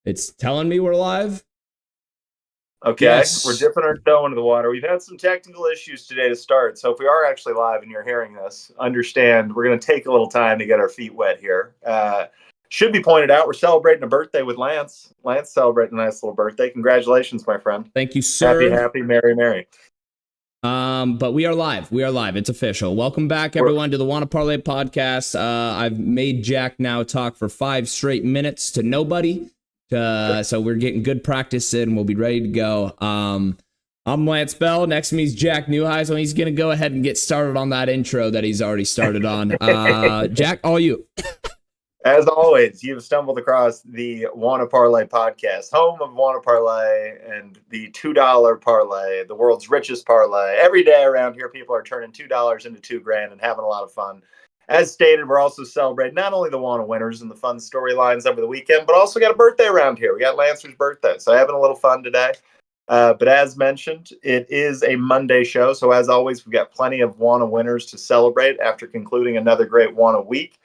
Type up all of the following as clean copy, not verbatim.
It's telling me we're live. Okay, Yes. We're dipping our toe into the water. We've had some technical issues today to start, so if we are actually live and you're hearing this, understand we're going to take a little time to get our feet wet here. Should be pointed out, we're celebrating a birthday with Lance. Lance celebrating a nice little birthday. Congratulations, my friend. Thank you, sir. Happy, happy, merry, merry. But we are live. We are live. It's official. Welcome back, everyone, to the Wanna Parlay podcast. I've made Jack now talk for 5 straight minutes to nobody. So we're getting good practice in. We'll be ready to go. I'm Lance Bell. Next to me is Jack Neuheisel. He's going to go ahead and get started on that intro that he's already started on. Jack, all you. As always, you've stumbled across the Wanna Parlay podcast, home of Wanna Parlay and the $2 parlay, the world's richest parlay. Every day around here, people are turning $2 into $2,000 and having a lot of fun. As stated, we're also celebrating not only the Wanna winners and the fun storylines over the weekend, but also got a birthday around here. We got Lancer's birthday, so having a little fun today. But as mentioned, it is a Monday show, so as always, we've got plenty of Wanna winners to celebrate after concluding another great Wanna week.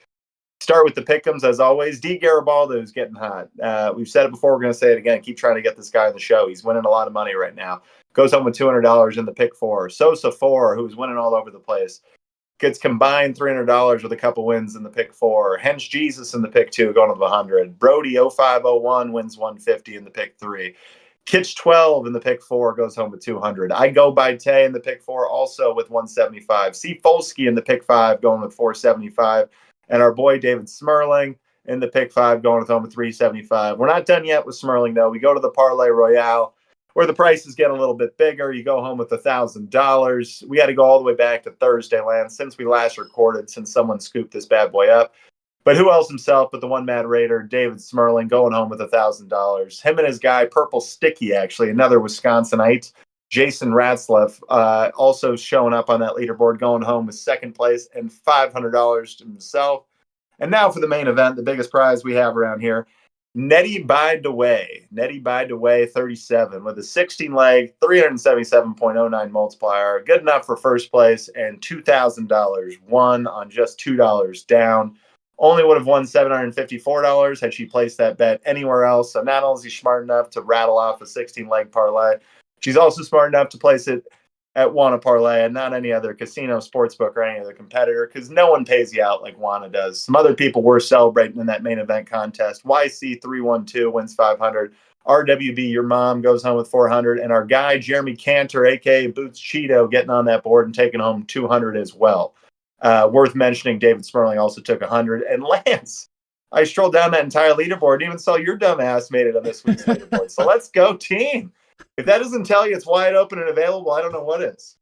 Start with the pick'ems, as always. D. Garibaldo is getting hot. We've said it before, we're going to say it again. Keep trying to get this guy on the show. He's winning a lot of money right now. Goes home with $200 in the pick 4. Sosa 4, who's winning all over the place, gets combined $300 with a couple wins in the pick 4. Hench Jesus in the pick 2, going to the 100. Brody 0501 wins 150 in the pick 3. Kitch 12 in the pick 4 goes home with 200. I go by Tay in the pick 4, also with 175. C. Folsky in the pick 5, going with 475. And our boy David Smerling in the pick 5, going with home with 375. We're not done yet with Smerling, though. We go to the Parlay Royale, where the prices get a little bit bigger. You go home with $1,000. We had to go all the way back to Thursday, Lance, since we last recorded, since someone scooped this bad boy up. But who else himself but the one Mad Raider, David Smerling, going home with $1,000. Him and his guy, Purple Sticky, actually, another Wisconsinite, Jason Ratzlaff, also showing up on that leaderboard, going home with second place and $500 to himself. And now for the main event, the biggest prize we have around here. Nettie by DeWay, 37, with a 16-leg, 377.09 multiplier. Good enough for first place and $2,000 won on just $2 down. Only would have won $754 had she placed that bet anywhere else. So not only is she smart enough to rattle off a 16-leg parlay, she's also smart enough to place it at Wanna Parlay and not any other casino, sportsbook, or any other competitor, because no one pays you out like Wanna does. Some other people were celebrating in that main event contest. YC312 wins 500. RWB, your mom, goes home with 400. And our guy, Jeremy Cantor, a.k.a. Boots Cheeto, getting on that board and taking home 200 as well. Worth mentioning, David Smerling also took 100. And Lance, I strolled down that entire leaderboard and even saw your dumb ass made it on this week's leaderboard. So let's go, team. If that doesn't tell you it's wide open and available, I don't know what is.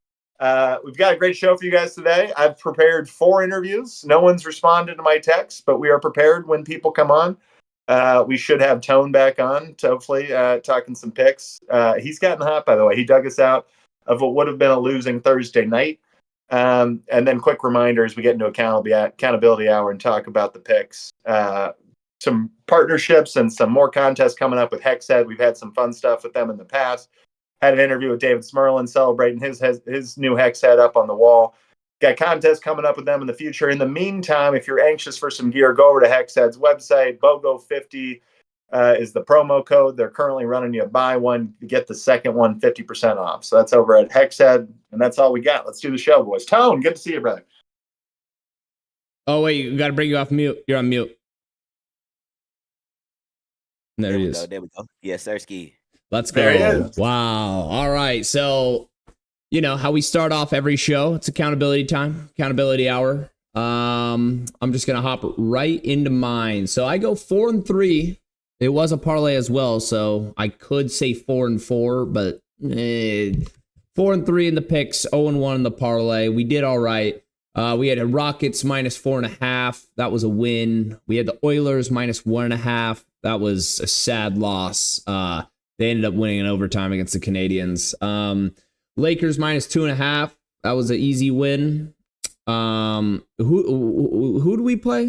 We've got a great show for you guys today. I've prepared 4 interviews. No one's responded to my text, but we are prepared when people come on. We should have Tone back on to hopefully talking some picks. He's gotten hot, by the way. He dug us out of what would have been a losing Thursday night. And then quick reminders, we get into accountability hour and talk about the picks. Some partnerships and some more contests coming up with Hexhead. We've had some fun stuff with them in the past. Had an interview with David Smerlin celebrating his new Hexhead up on the wall. Got contests coming up with them in the future. In the meantime, if you're anxious for some gear, go over to Hexhead's website. BOGO50 is the promo code. They're currently running you a buy one, you get the second one 50% off. So that's over at Hexhead, and that's all we got. Let's do the show, boys. Tone, good to see you, brother. Oh, wait, you got to bring you off mute. You're on mute. There he is. There we go. Yes, sir, Ski. Let's go. There he is. Wow. All right. So, you know how we start off every show. It's accountability time, accountability hour. I'm just going to hop right into mine. So I go 4-3. It was a parlay as well, so I could say 4-4, but 4-3 in the picks, 0-1 in the parlay. We did all right. We had a Rockets minus 4.5. That was a win. We had the Oilers minus 1.5. That was a sad loss. They ended up winning in overtime against the Canadians. Lakers minus 2.5. That was an easy win. Who do we play?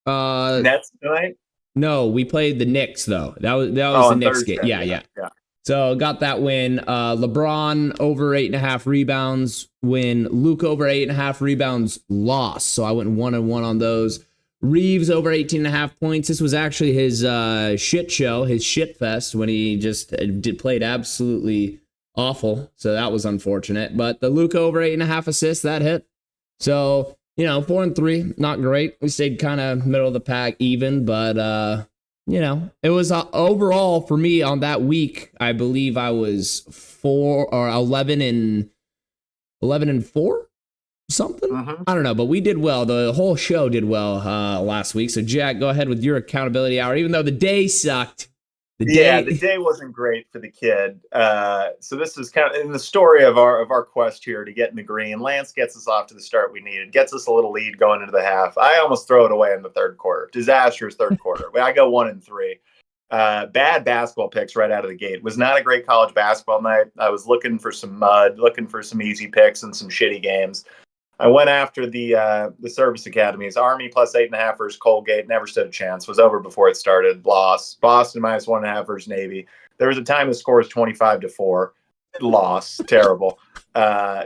Nets tonight? No, we played the Knicks though. That was the Knicks Thursday. game. Yeah. So got that win. LeBron over 8.5 rebounds win. Luke over 8.5 rebounds loss. So I went 1-1 on those. Reeves over 18.5 points. This was actually his shit show, his shit fest, when he just played absolutely awful. So that was unfortunate. But the Luka over 8.5 assists, that hit. So, 4-3, not great. We stayed kind of middle of the pack, even, but it was overall for me on that week. I believe I was 11 and 4, something. I don't know, but we did well. The whole show did well last week. So Jack, go ahead with your accountability hour. Even though the day sucked. The day wasn't great for the kid. So this is kind of in the story of our quest here to get in the green. Lantz gets us off to the start we needed, gets us a little lead going into the half. I almost throw it away in the third quarter. Disastrous third quarter. I go 1-3. Bad basketball picks right out of the gate. Was not a great college basketball night. I was looking for some mud, looking for some easy picks and some shitty games. I went after the service academies. Army plus 8.5 versus Colgate. Never stood a chance. Was over before it started. Loss. Boston minus 1.5 versus Navy. There was a time the score was 25-4. Loss. Terrible.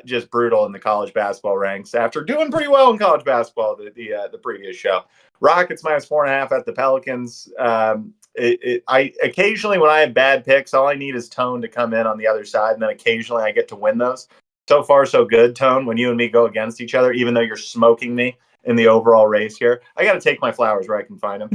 Just brutal in the college basketball ranks. After doing pretty well in college basketball the previous show. Rockets minus 4.5 at the Pelicans. I occasionally, when I have bad picks, all I need is Tone to come in on the other side, and then occasionally I get to win those. So far, so good, Tone, when you and me go against each other, even though you're smoking me in the overall race here. I got to take my flowers where I can find them.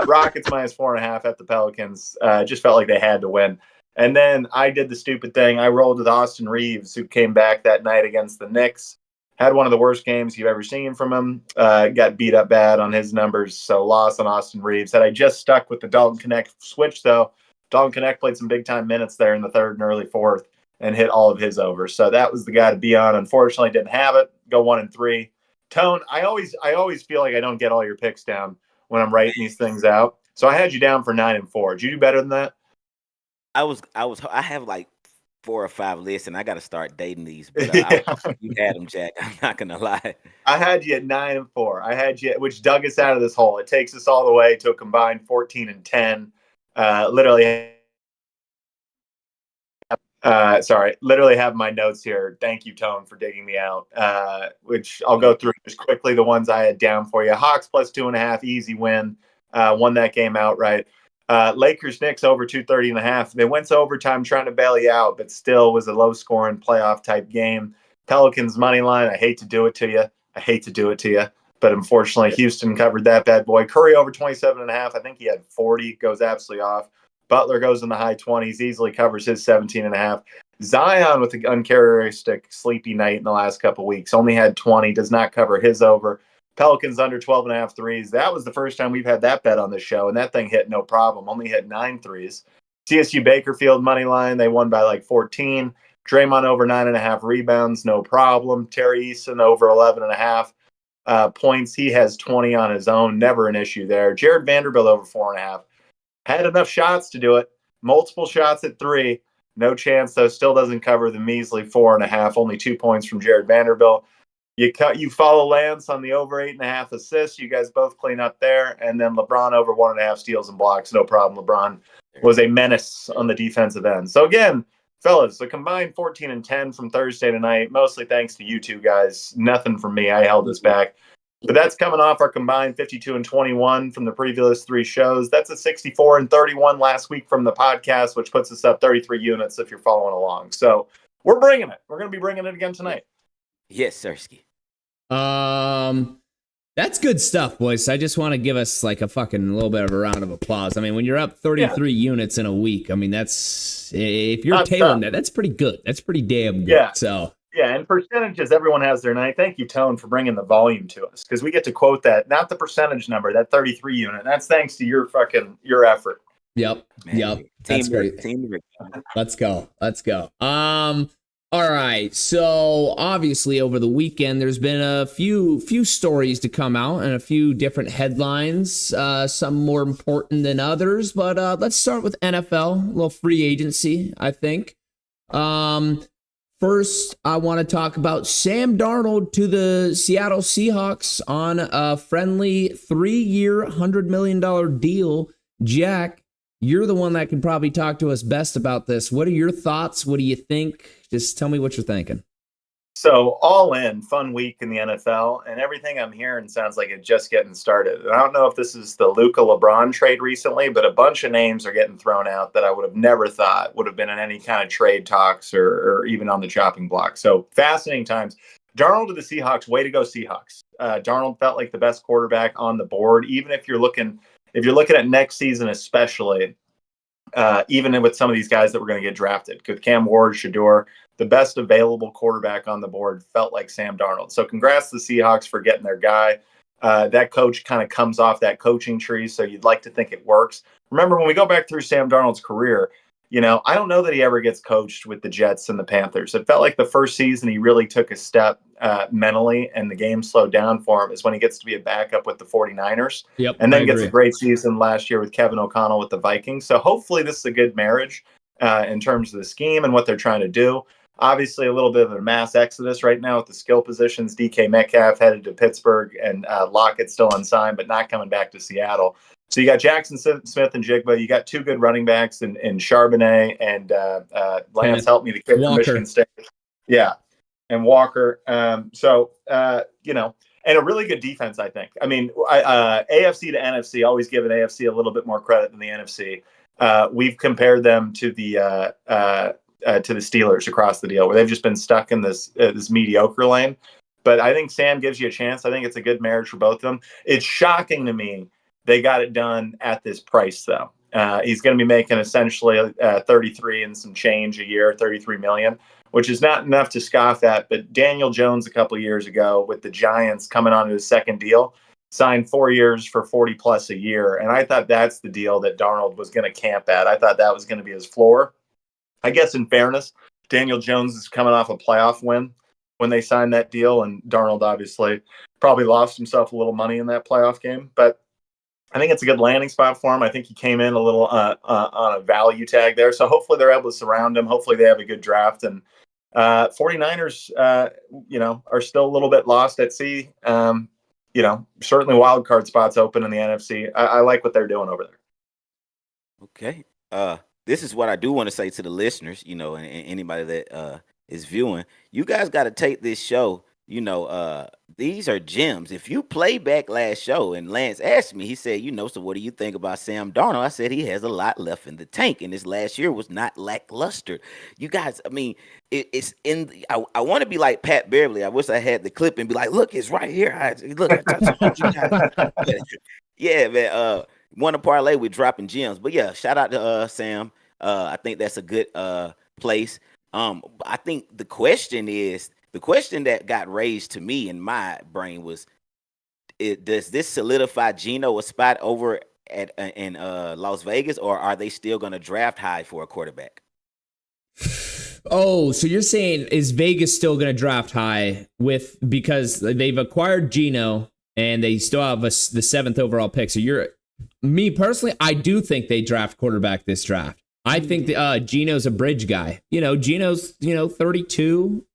Rockets minus 4.5 at the Pelicans. Just felt like they had to win. And then I did the stupid thing. I rolled with Austin Reeves, who came back that night against the Knicks. Had one of the worst games you've ever seen from him. Got beat up bad on his numbers, so lost on Austin Reeves. Had I just stuck with the Dalton Connect switch, though, Dalton Connect played some big-time minutes there in the third and early fourth and hit all of his over. So that was the guy to be on. Unfortunately, didn't have it. Go 1-3. Tone, I always feel like I don't get all your picks down when I'm writing these things out. So I had you down for 9-4. Did you do better than that? I have like 4 or 5 lists, and I got to start dating these. But you had them, Jack. I'm not gonna lie. I had you at 9-4. I had you, which dug us out of this hole. It takes us all the way to a combined 14-10. Literally have my notes here. Thank you, Tone, for digging me out. Which I'll go through just quickly. The ones I had down for you: Hawks plus 2.5, easy win. Won that game outright. Lakers Knicks over 230.5. They went to overtime trying to bail you out, but still was a low scoring playoff type game. Pelicans money line. I hate to do it to you. But unfortunately, Houston covered that bad boy. Curry over 27.5. I think he had 40. Goes absolutely off. Butler goes in the high 20s. Easily covers his 17.5. Zion with an uncharacteristic sleepy night in the last couple weeks. Only had 20. Does not cover his over. Pelicans under 12.5 threes. That was the first time we've had that bet on the show, and that thing hit no problem. Only hit 9 threes. CSU Bakerfield money line. They won by like 14. Draymond over 9.5 rebounds. No problem. Terry Eason over 11.5 points. He has 20 on his own. Never an issue there. Jared Vanderbilt over 4.5. Had enough shots to do it. Multiple shots at 3. No chance, though. Still doesn't cover the measly 4.5. Only 2 points from Jared Vanderbilt. You follow Lance on the over 8.5 assists. You guys both clean up there. And then LeBron over 1.5 steals and blocks. No problem. LeBron was a menace on the defensive end. So again, fellas, the combined 14-10 from Thursday tonight, mostly thanks to you two guys. Nothing from me. I held this back. But that's coming off our combined 52-21 from the previous 3 shows. That's a 64-31 last week from the podcast, which puts us up 33 units if you're following along. So we're bringing it. We're going to be bringing it again tonight. Yes, Sirski. That's good stuff, boys. I just want to give us like a fucking little bit of a round of applause. I mean, when you're up 33 units in a week, I mean, that's, if you're tailing that, that's pretty good. That's pretty damn good. Yeah. So yeah, and percentages, everyone has their night. Thank you, Tone, for bringing the volume to us, because we get to quote that, not the percentage number, that 33 unit. That's thanks to your effort. Yep. That's great. Let's go. All right, so obviously over the weekend, there's been a few stories to come out and a few different headlines, some more important than others. But let's start with NFL, a little free agency, I think. First, I want to talk about Sam Darnold to the Seattle Seahawks on a friendly 3-year, $100 million deal. Jack, you're the one that can probably talk to us best about this. What are your thoughts? What do you think? Just tell me what you're thinking. So all in, fun week in the NFL, and everything I'm hearing sounds like it's just getting started. And I don't know if this is the Luka LeBron trade recently, but a bunch of names are getting thrown out that I would have never thought would have been in any kind of trade talks or even on the chopping block. So fascinating times. Darnold to the Seahawks, way to go Seahawks. Darnold felt like the best quarterback on the board, even if you're looking at next season, especially. Even with some of these guys that were going to get drafted, with Cam Ward, Shador, the best available quarterback on the board felt like Sam Darnold. So congrats to the Seahawks for getting their guy. That coach kind of comes off that coaching tree, so you'd like to think it works. Remember, when we go back through Sam Darnold's career, I don't know that he ever gets coached with the Jets and the Panthers. It felt like the first season he really took a step mentally and the game slowed down for him is when he gets to be a backup with the 49ers. Yep, and then gets a great season last year with Kevin O'Connell with the Vikings. So hopefully this is a good marriage in terms of the scheme and what they're trying to do. Obviously, a little bit of a mass exodus right now with the skill positions. DK Metcalf headed to Pittsburgh and Lockett still unsigned, but not coming back to Seattle. So you got Jackson Smith and Jigba. You got two good running backs in Charbonnet and Lantz, helped me, the kid from Michigan State. Yeah, and Walker. And a really good defense, I think. I mean, AFC to NFC, always give an AFC a little bit more credit than the NFC. We've compared them to the Steelers across the deal, where they've just been stuck in this mediocre lane. But I think Sam gives you a chance. I think it's a good marriage for both of them. It's shocking to me they got it done at this price, though. He's going to be making essentially 33 and some change a year, 33 million, which is not enough to scoff at. But Daniel Jones a couple of years ago with the Giants coming on to his second deal, signed 4 years for 40 plus a year. And I thought that's the deal that Darnold was going to camp at. I thought that was going to be his floor. I guess in fairness, Daniel Jones is coming off a playoff win when they signed that deal. And Darnold obviously probably lost himself a little money in that playoff game. But I think it's a good landing spot for him. I think he came in a little on a value tag there. So hopefully they're able to surround him. Hopefully they have a good draft. And 49ers, are still a little bit lost at sea. Certainly wild card spots open in the NFC. I like what they're doing over there. Okay. This is what I do want to say to the listeners, and anybody that is viewing. You guys got to take this show. These are gems. If you play back last show and Lance asked me, he said, so what do you think about Sam Darnold? I said he has a lot left in the tank, and this last year was not lackluster. You guys, I mean, it's in. I want to be like Pat Beverly. I wish I had the clip and be like, look, it's right here. I told you guys. Yeah, man. Want to parlay with dropping gems, but yeah, shout out to Sam. I think that's a good place. I think the question that got raised to me in my brain was, does this solidify Geno a spot over in Las Vegas, or are they still going to draft high for a quarterback? Oh, so you're saying, is Vegas still going to draft high because they've acquired Geno and they still have the 7th overall pick? So me personally, I do think they draft quarterback this draft. I think Geno's a bridge guy. Geno's 32.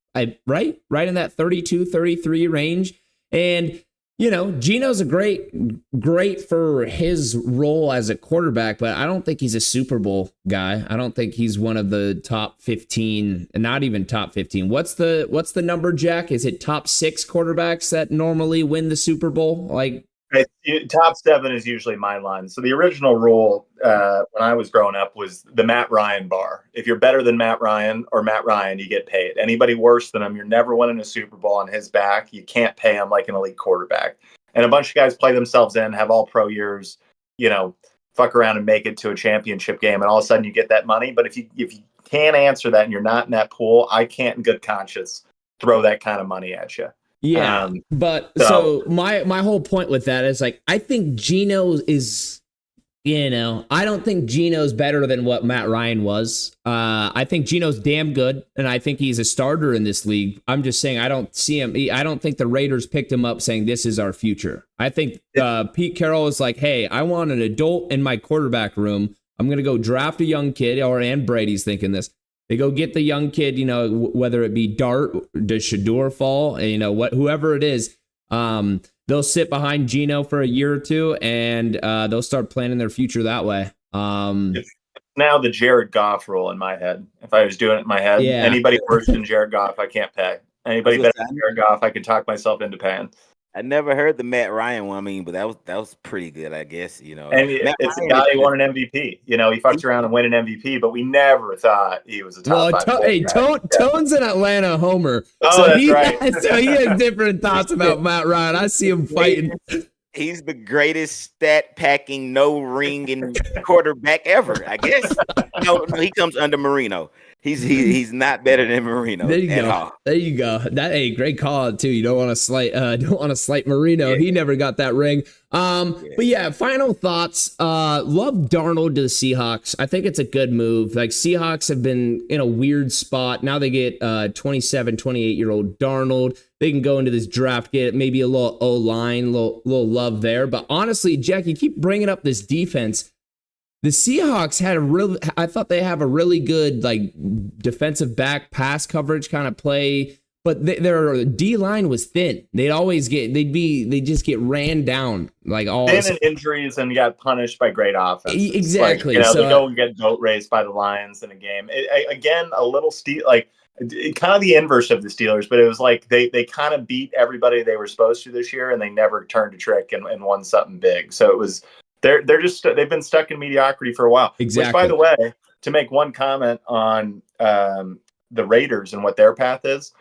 Right in that 32, 33 range. And, Geno's a great for his role as a quarterback, but I don't think he's a Super Bowl guy. I don't think he's one of the top 15, not even top 15. What's the number, Jack? Is it top 6 quarterbacks that normally win the Super Bowl? Top 7 is usually my line. So the original rule when I was growing up was the Matt Ryan bar. If you're better than Matt Ryan, you get paid. Anybody worse than him, you're never winning a Super Bowl on his back. You can't pay him like an elite quarterback. And a bunch of guys play themselves in, have all pro years, fuck around and make it to a championship game, and all of a sudden you get that money. But if you can't answer that and you're not in that pool, I can't in good conscience throw that kind of money at you. Yeah, but so my whole point with that is I think Geno is, I don't think Geno's better than what Matt Ryan was. I think Geno's damn good, and I think he's a starter in this league. I'm just saying I don't see him. I don't think the Raiders picked him up saying this is our future. I think Pete Carroll is like, hey, I want an adult in my quarterback room. I'm going to go draft a young kid, and Brady's thinking this. They go get the young kid, whether it be Dart, does Shador fall, whoever it is, they'll sit behind Geno for a year or two, and they'll start planning their future that way. Now the Jared Goff rule in my head. If I was doing it in my head, anybody worse than Jared Goff, I can't pay. Anybody better than Jared Goff, I could talk myself into paying. I never heard the Matt Ryan one. I mean, but that was pretty good, I guess. You know, and it's a guy who won an MVP. You know, he fucks around and win an MVP, but we never thought he was a top five. Tone's an Atlanta homer, so that's right. So he has different thoughts about Matt Ryan. I see him fighting. He's the greatest stat packing, no ring and quarterback ever, I guess. No, he comes under Marino. He's not better than Marino. There you go. There you go. Great call out too. You don't want to slight Marino. Yeah. He never got that ring. But yeah, final thoughts. Love Darnold to the Seahawks. I think it's a good move. Like, Seahawks have been in a weird spot. Now they get 27, 28-year-old Darnold. They can go into this draft, get maybe a little O-line, little love there. But honestly, Jack, you keep bringing up this defense. The Seahawks I thought they have a really good, like, defensive back pass coverage kind of play, but their D line was thin. They just get ran down, like, all thin and injuries, and got punished by great offense. Exactly. Like, they go and get goat raced by the Lions in a game. Again, a little kind of the inverse of the Steelers, but it was like they kind of beat everybody they were supposed to this year, and they never turned a trick and won something big. So it was. They've been stuck in mediocrity for a while. Exactly. Which, by the way, to make one comment on the Raiders and what their path is,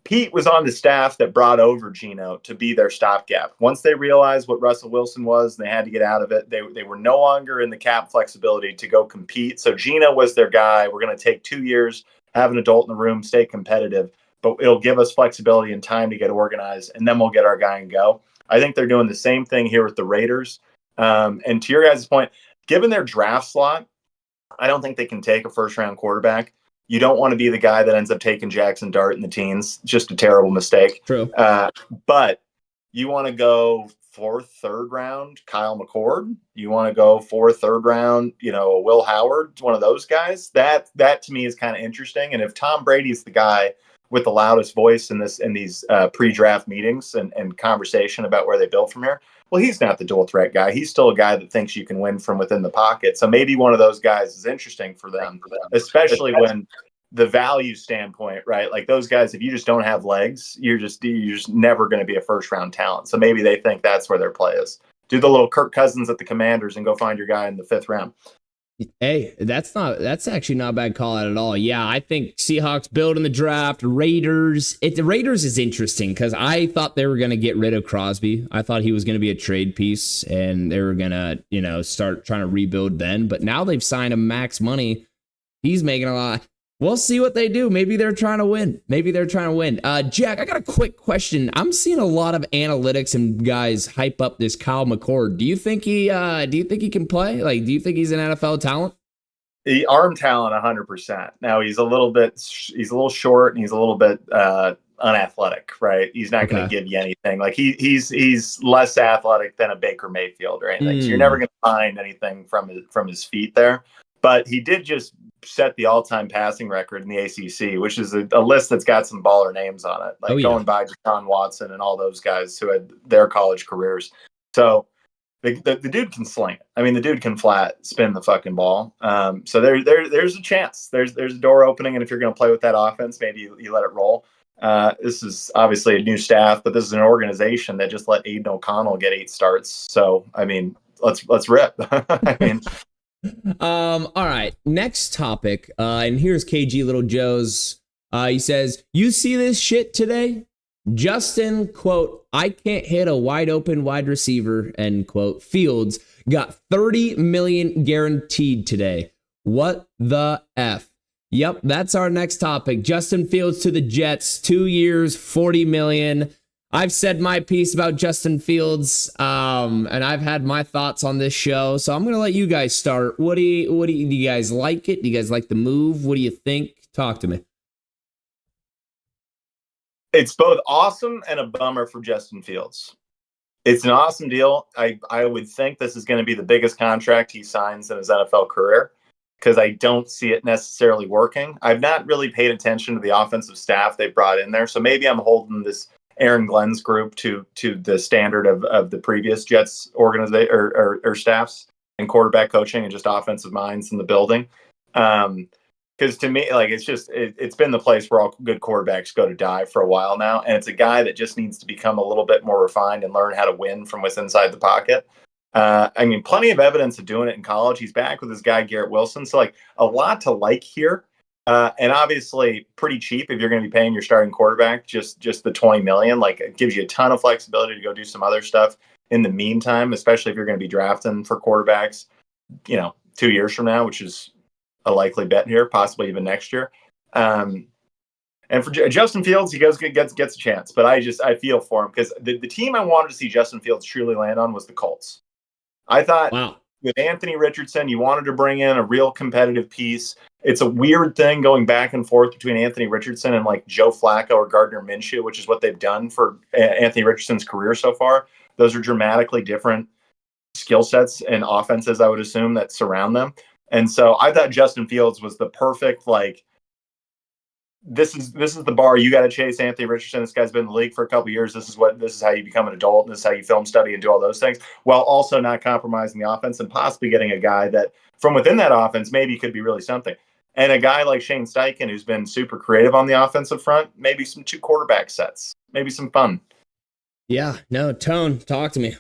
Pete was on the staff that brought over Geno to be their stopgap. Once they realized what Russell Wilson was and they had to get out of it, they were no longer in the cap flexibility to go compete. So Geno was their guy. We're going to take 2 years, have an adult in the room, stay competitive, but it'll give us flexibility and time to get organized, and then we'll get our guy and go. I think they're doing the same thing here with the Raiders. And to your guys' point, given their draft slot, I don't think they can take a first-round quarterback. You don't want to be the guy that ends up taking Jackson Dart in the teens. Just a terrible mistake. True. But you want to go fourth, third round, Kyle McCord. You want to go fourth, third round, Will Howard, one of those guys. That to me is kind of interesting. And if Tom Brady's the guy with the loudest voice in these pre-draft meetings and conversation about where they build from here, well, he's not the dual threat guy. He's still a guy that thinks you can win from within the pocket. So maybe one of those guys is interesting for them, especially when the value standpoint, right? Like, those guys, if you just don't have legs, you're just never going to be a first round talent. So maybe they think that's where their play is. Do the little Kirk Cousins at the Commanders and go find your guy in the 5th round. Hey, that's actually not a bad call out at all. Yeah, I think Seahawks build in the draft. Raiders. The Raiders is interesting because I thought they were going to get rid of Crosby. I thought he was going to be a trade piece, and they were going to, start trying to rebuild then. But now they've signed him max money. He's making a lot. We'll see what they do. Maybe they're trying to win. Jack, I got a quick question. I'm seeing a lot of analytics and guys hype up this Kyle McCord. Do you think he can play? Like, do you think he's an NFL talent? The arm talent, 100%. Now he's a little short, and he's a little bit unathletic, right? He's not going to give you anything. Like, he's less athletic than a Baker Mayfield or anything. So you're never going to find anything from his feet there. But he did just set the all-time passing record in the ACC, which is a list that's got some baller names on it, like going by Deshaun Watson and all those guys who had their college careers. So the dude can sling it. I mean, the dude can flat spin the fucking ball. So there's a chance. There's a door opening, and if you're going to play with that offense, maybe you let it roll. This is obviously a new staff, but this is an organization that just let Aiden O'Connell get 8 starts. So, I mean, let's rip. I mean. All right, next topic, and here's KG Little Joe's. He says, "You see this shit today? Justin, quote, I can't hit a wide open wide receiver, end quote. Fields got 30 million guaranteed today. What the F?" Yep, that's our next topic. Justin Fields to the Jets, 2 years, 40 million. I've said my piece about Justin Fields, and I've had my thoughts on this show, so I'm going to let you guys start. Do you guys like it? Do you guys like the move? What do you think? Talk to me. It's both awesome and a bummer for Justin Fields. It's an awesome deal. I would think this is going to be the biggest contract he signs in his NFL career, because I don't see it necessarily working. I've not really paid attention to the offensive staff they brought in there, so maybe I'm holding this Aaron Glenn's group to the standard of the previous Jets organization or staffs and quarterback coaching and just offensive minds in the building. Because to me, like, it's been the place where all good quarterbacks go to die for a while now, and it's a guy that just needs to become a little bit more refined and learn how to win from within inside the pocket. I mean, plenty of evidence of doing it in college. He's back with his guy Garrett Wilson, so like a lot to like here, and obviously pretty cheap if you're going to be paying your starting quarterback just the $20 million. Like, it gives you a ton of flexibility to go do some other stuff in the meantime, especially if you're going to be drafting for quarterbacks, 2 years from now, which is a likely bet here, possibly even next year. And for Justin Fields, he gets a chance, but I feel for him because the team I wanted to see Justin Fields truly land on was the Colts. I thought with Anthony Richardson, you wanted to bring in a real competitive piece. It's a weird thing going back and forth between Anthony Richardson and like Joe Flacco or Gardner Minshew, which is what they've done for Anthony Richardson's career so far. Those are dramatically different skill sets and offenses, I would assume, that surround them. And so I thought Justin Fields was the perfect, like, this is the bar you got to chase. Anthony Richardson, this guy's been in the league for a couple of years. This is how you become an adult. This is how you film study and do all those things, while also not compromising the offense and possibly getting a guy that from within that offense maybe could be really something. And a guy like Shane Steichen, who's been super creative on the offensive front, maybe some 2 quarterback sets, maybe some fun. Yeah, no, Tone, talk to me.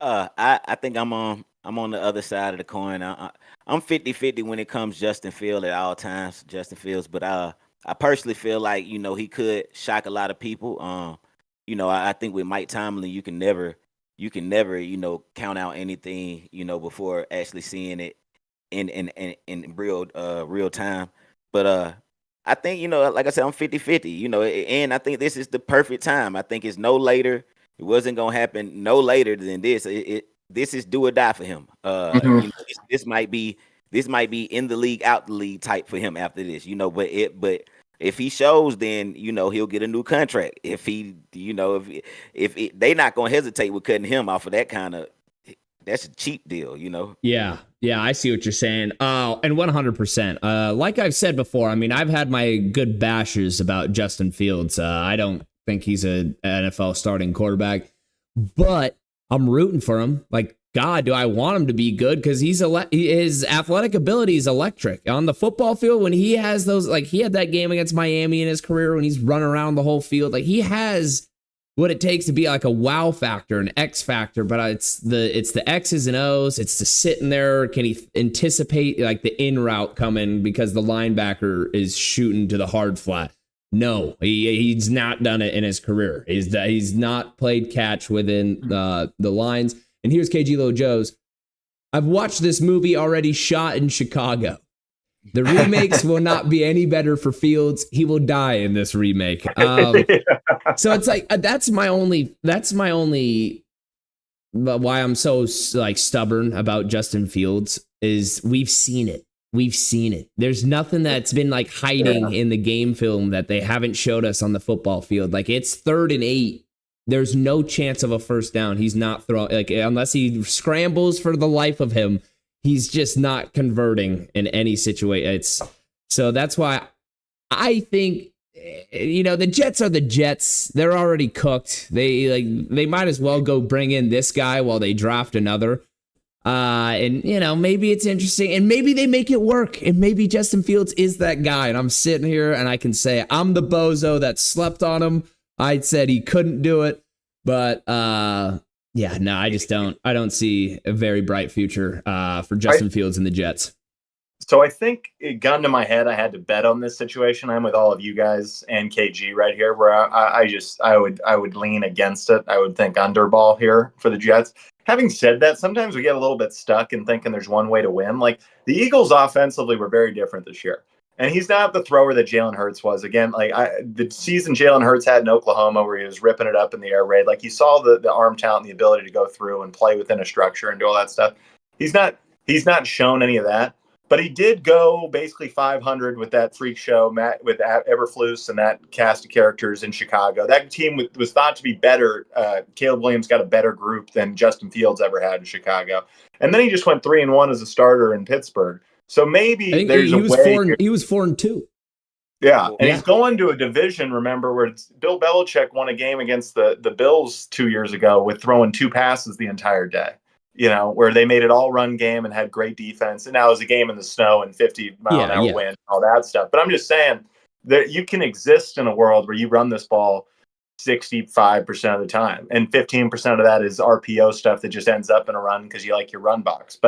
I think I'm on the other side of the coin. I'm 50-50 when it comes Justin Fields at all times, Justin Fields. But I personally feel like, he could shock a lot of people. I think with Mike Tomlin, you can never, count out anything, before actually seeing it in real time. But I think, like I said, I'm 50-50, and I think this is the perfect time. I think it's no later. It wasn't going to happen no later than this. This is do or die for him. This might be in the league, out the league type for him after this, but if he shows, then, he'll get a new contract. If he, if they not going to hesitate with cutting him off of that kind of, that's a cheap deal, Yeah, I see what you're saying. And 100%. Like I've said before, I mean, I've had my good bashes about Justin Fields. I don't think he's an NFL starting quarterback, but I'm rooting for him. Like, God, do I want him to be good? Because his athletic ability is electric. On the football field, when he has those, like, he had that game against Miami in his career when he's running around the whole field. Like, he has what it takes to be like a wow factor, an X factor, but it's the X's and O's. It's the sitting there. Can he anticipate like the in route coming because the linebacker is shooting to the hard flat? No, he's not done it in his career. He's not played catch within the lines. And here's KG Low Joe's. I've watched this movie already shot in Chicago. The remakes will not be any better for Fields. He will die in this remake. So it's like that's my only why I'm so like stubborn about Justin Fields is we've seen it. There's nothing that's been like hiding in the game film that they haven't showed us on the football field. Like, it's 3rd and 8. There's no chance of a first down. He's not throwing, like, unless he scrambles for the life of him. He's just not converting in any situation. So that's why I think, the Jets are the Jets. They're already cooked. They might as well go bring in this guy while they draft another. And maybe it's interesting, and maybe they make it work, and maybe Justin Fields is that guy. And I'm sitting here and I can say I'm the bozo that slept on him. I said he couldn't do it, but I don't see a very bright future for Justin Fields and the Jets. So I think, gun to my head, I had to bet on this situation. I'm with all of you guys and KG right here, where I would lean against it. I would think underball here for the Jets. Having said that, sometimes we get a little bit stuck in thinking there's one way to win. Like, the Eagles offensively were very different this year. And he's not the thrower that Jalen Hurts was. Again, like the season Jalen Hurts had in Oklahoma where he was ripping it up in the air raid, like you saw the arm talent and the ability to go through and play within a structure and do all that stuff. He's not shown any of that. But he did go basically 500 with that freak show, with Eberflus and that cast of characters in Chicago. That team was thought to be better. Caleb Williams got a better group than Justin Fields ever had in Chicago. And then he just went 3-1 as a starter in Pittsburgh. So maybe there's a way. He was 4-2. Yeah, and he's going to a division, remember, where Bill Belichick won a game against the Bills 2 years ago with throwing 2 passes the entire day. where they made it all run game and had great defense. And now it was a game in the snow and 50-mile-an-hour wind, all that stuff. But I'm just saying that you can exist in a world where you run this ball 65% of the time, and 15% of that is RPO stuff that just ends up in a run because you like your run box.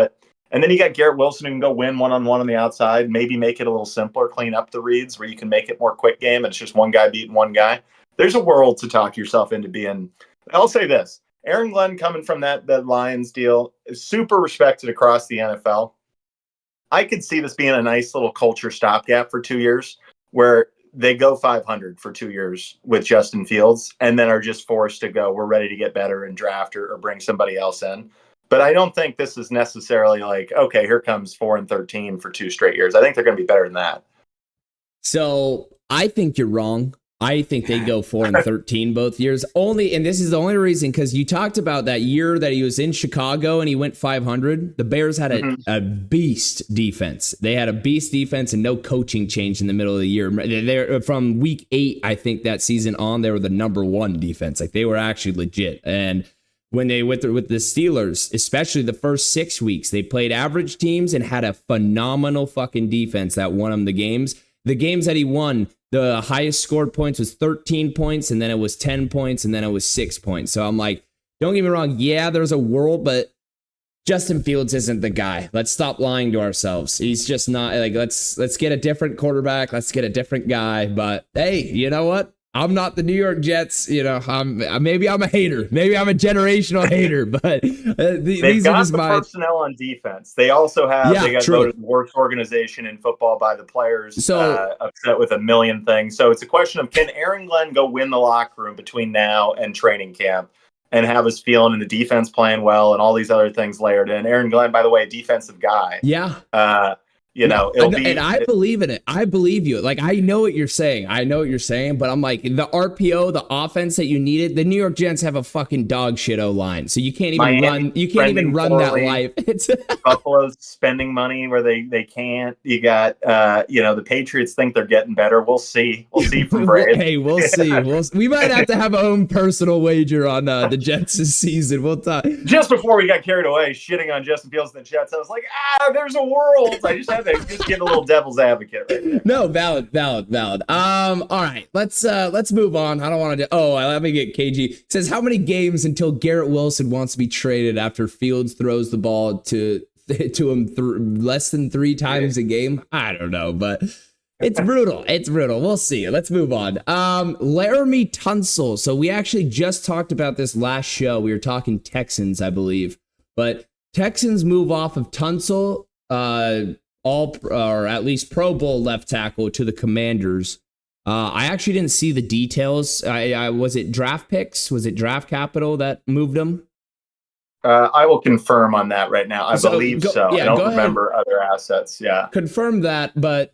And then you got Garrett Wilson who can go win one-on-one on the outside, maybe make it a little simpler, clean up the reads where you can make it more quick game and it's just one guy beating one guy. There's a world to talk yourself into being. I'll say this. Aaron Glenn, coming from that Lions deal, is super respected across the NFL. I could see this being a nice little culture stopgap for 2 years where they go 500 for 2 years with Justin Fields and then are just forced to go, we're ready to get better and draft or bring somebody else in. But I don't think this is necessarily like, okay, here comes 4-13 for 2 straight years. I think they're going to be better than that. So I think you're wrong. I think they go 4-13 both years. And this is the only reason, because you talked about that year that he was in Chicago and he went 500. The Bears had a beast defense. They had a beast defense and no coaching change in the middle of the year. They're from week 8, I think that season on, they were the number 1 defense. Like they were actually legit. And when they with the Steelers, especially the first 6 weeks, they played average teams and had a phenomenal fucking defense that won them the games. The games that he won, the highest scored points was 13 points, and then it was 10 points, and then it was 6 points. So I'm like, don't get me wrong. Yeah, there's a world, but Justin Fields isn't the guy. Let's stop lying to ourselves. He's just not like, let's get a different quarterback. Let's get a different guy. But hey, you know what? I'm not the New York Jets. Maybe I'm a hater. Maybe I'm a generational hater. But they've got the personnel on defense. They also have. They got voted the worst organization in football by the players. So upset with a million things. So it's a question of, can Aaron Glenn go win the locker room between now and training camp and have us feeling in the defense playing well and all these other things layered in? Aaron Glenn, by the way, a defensive guy. Yeah. I believe in it. I believe you. Like, I know what you're saying. But I'm like, the RPO, the offense that you needed, the New York Jets have a fucking dog shit O-line. So you can't even run. You can't even run that life. Buffalo's spending money where they can't. You got, the Patriots think they're getting better. We'll see. We'll see from Brady. Hey, we'll see. We might have to have our own personal wager on the Jets this season. We'll talk. Just before we got carried away shitting on Justin Fields and the Jets, I was like, there's a world. I just had to just get a little devil's advocate right there. No, valid. All right, let's move on. I don't want to do. Let me get KG. It says, how many games until Garrett Wilson wants to be traded after Fields throws the ball to him less than 3 times a game? I don't know, but it's brutal. We'll see. Let's move on. Laramie Tunsil. So we actually just talked about this last show. We were talking Texans, I believe, but Texans move off of Tunsil, or at least Pro Bowl left tackle, to the Commanders. I actually didn't see the details. Was it draft picks? Was it draft capital that moved them? I will confirm on that right now. I believe so. Yeah, I don't remember other assets. Yeah. Confirm that, but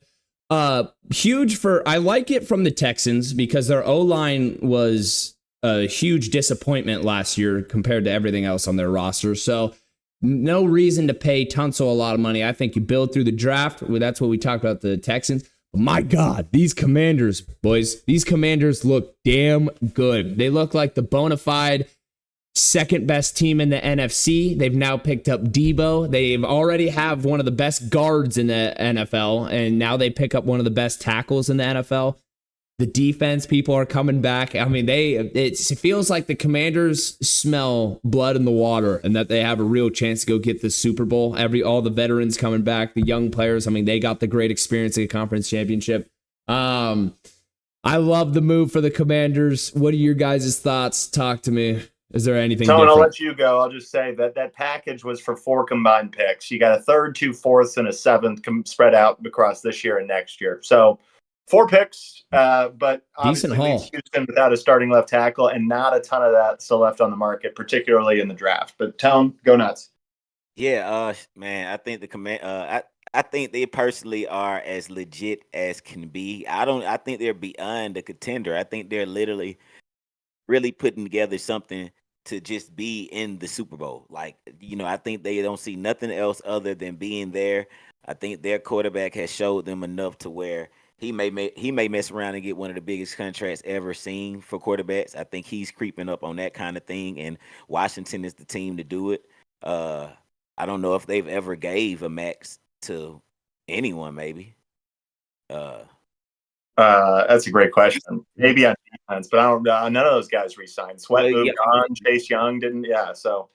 huge I like it from the Texans because their O-line was a huge disappointment last year compared to everything else on their roster. So no reason to pay Tunsil a lot of money. I think you build through the draft. That's what we talked about the Texans. But my God, these Commanders, boys, look damn good. They look like the bona fide second best team in the NFC. They've now picked up Debo. They've already have one of the best guards in the NFL, and now they pick up one of the best tackles in the NFL. The defense, people are coming back. I mean, it feels like the Commanders smell blood in the water and that they have a real chance to go get the Super Bowl. All the veterans coming back, the young players. I mean, they got the great experience at the conference championship. I love the move for the Commanders. What are your guys' thoughts? Talk to me. Is there anything different? I'll let you go. I'll just say that package was for 4 combined picks. You got a 3rd, 2 4ths, and a 7th spread out across this year and next year. So 4 picks, but decent haul. Houston without a starting left tackle, and not a ton of that still left on the market, particularly in the draft. But Tone, go nuts. Yeah, man, I think I think they personally are as legit as can be. I think they're beyond a contender. I think they're literally really putting together something to just be in the Super Bowl. Like, I think they don't see nothing else other than being there. I think their quarterback has showed them enough to where he may mess around and get one of the biggest contracts ever seen for quarterbacks. I think he's creeping up on that kind of thing, and Washington is the team to do it. I don't know if they've ever gave a max to anyone. Maybe. That's a great question. Maybe on defense, but I don't. None of those guys re-signed. Sweat Well, moved yeah, on. Chase Young didn't. Yeah. So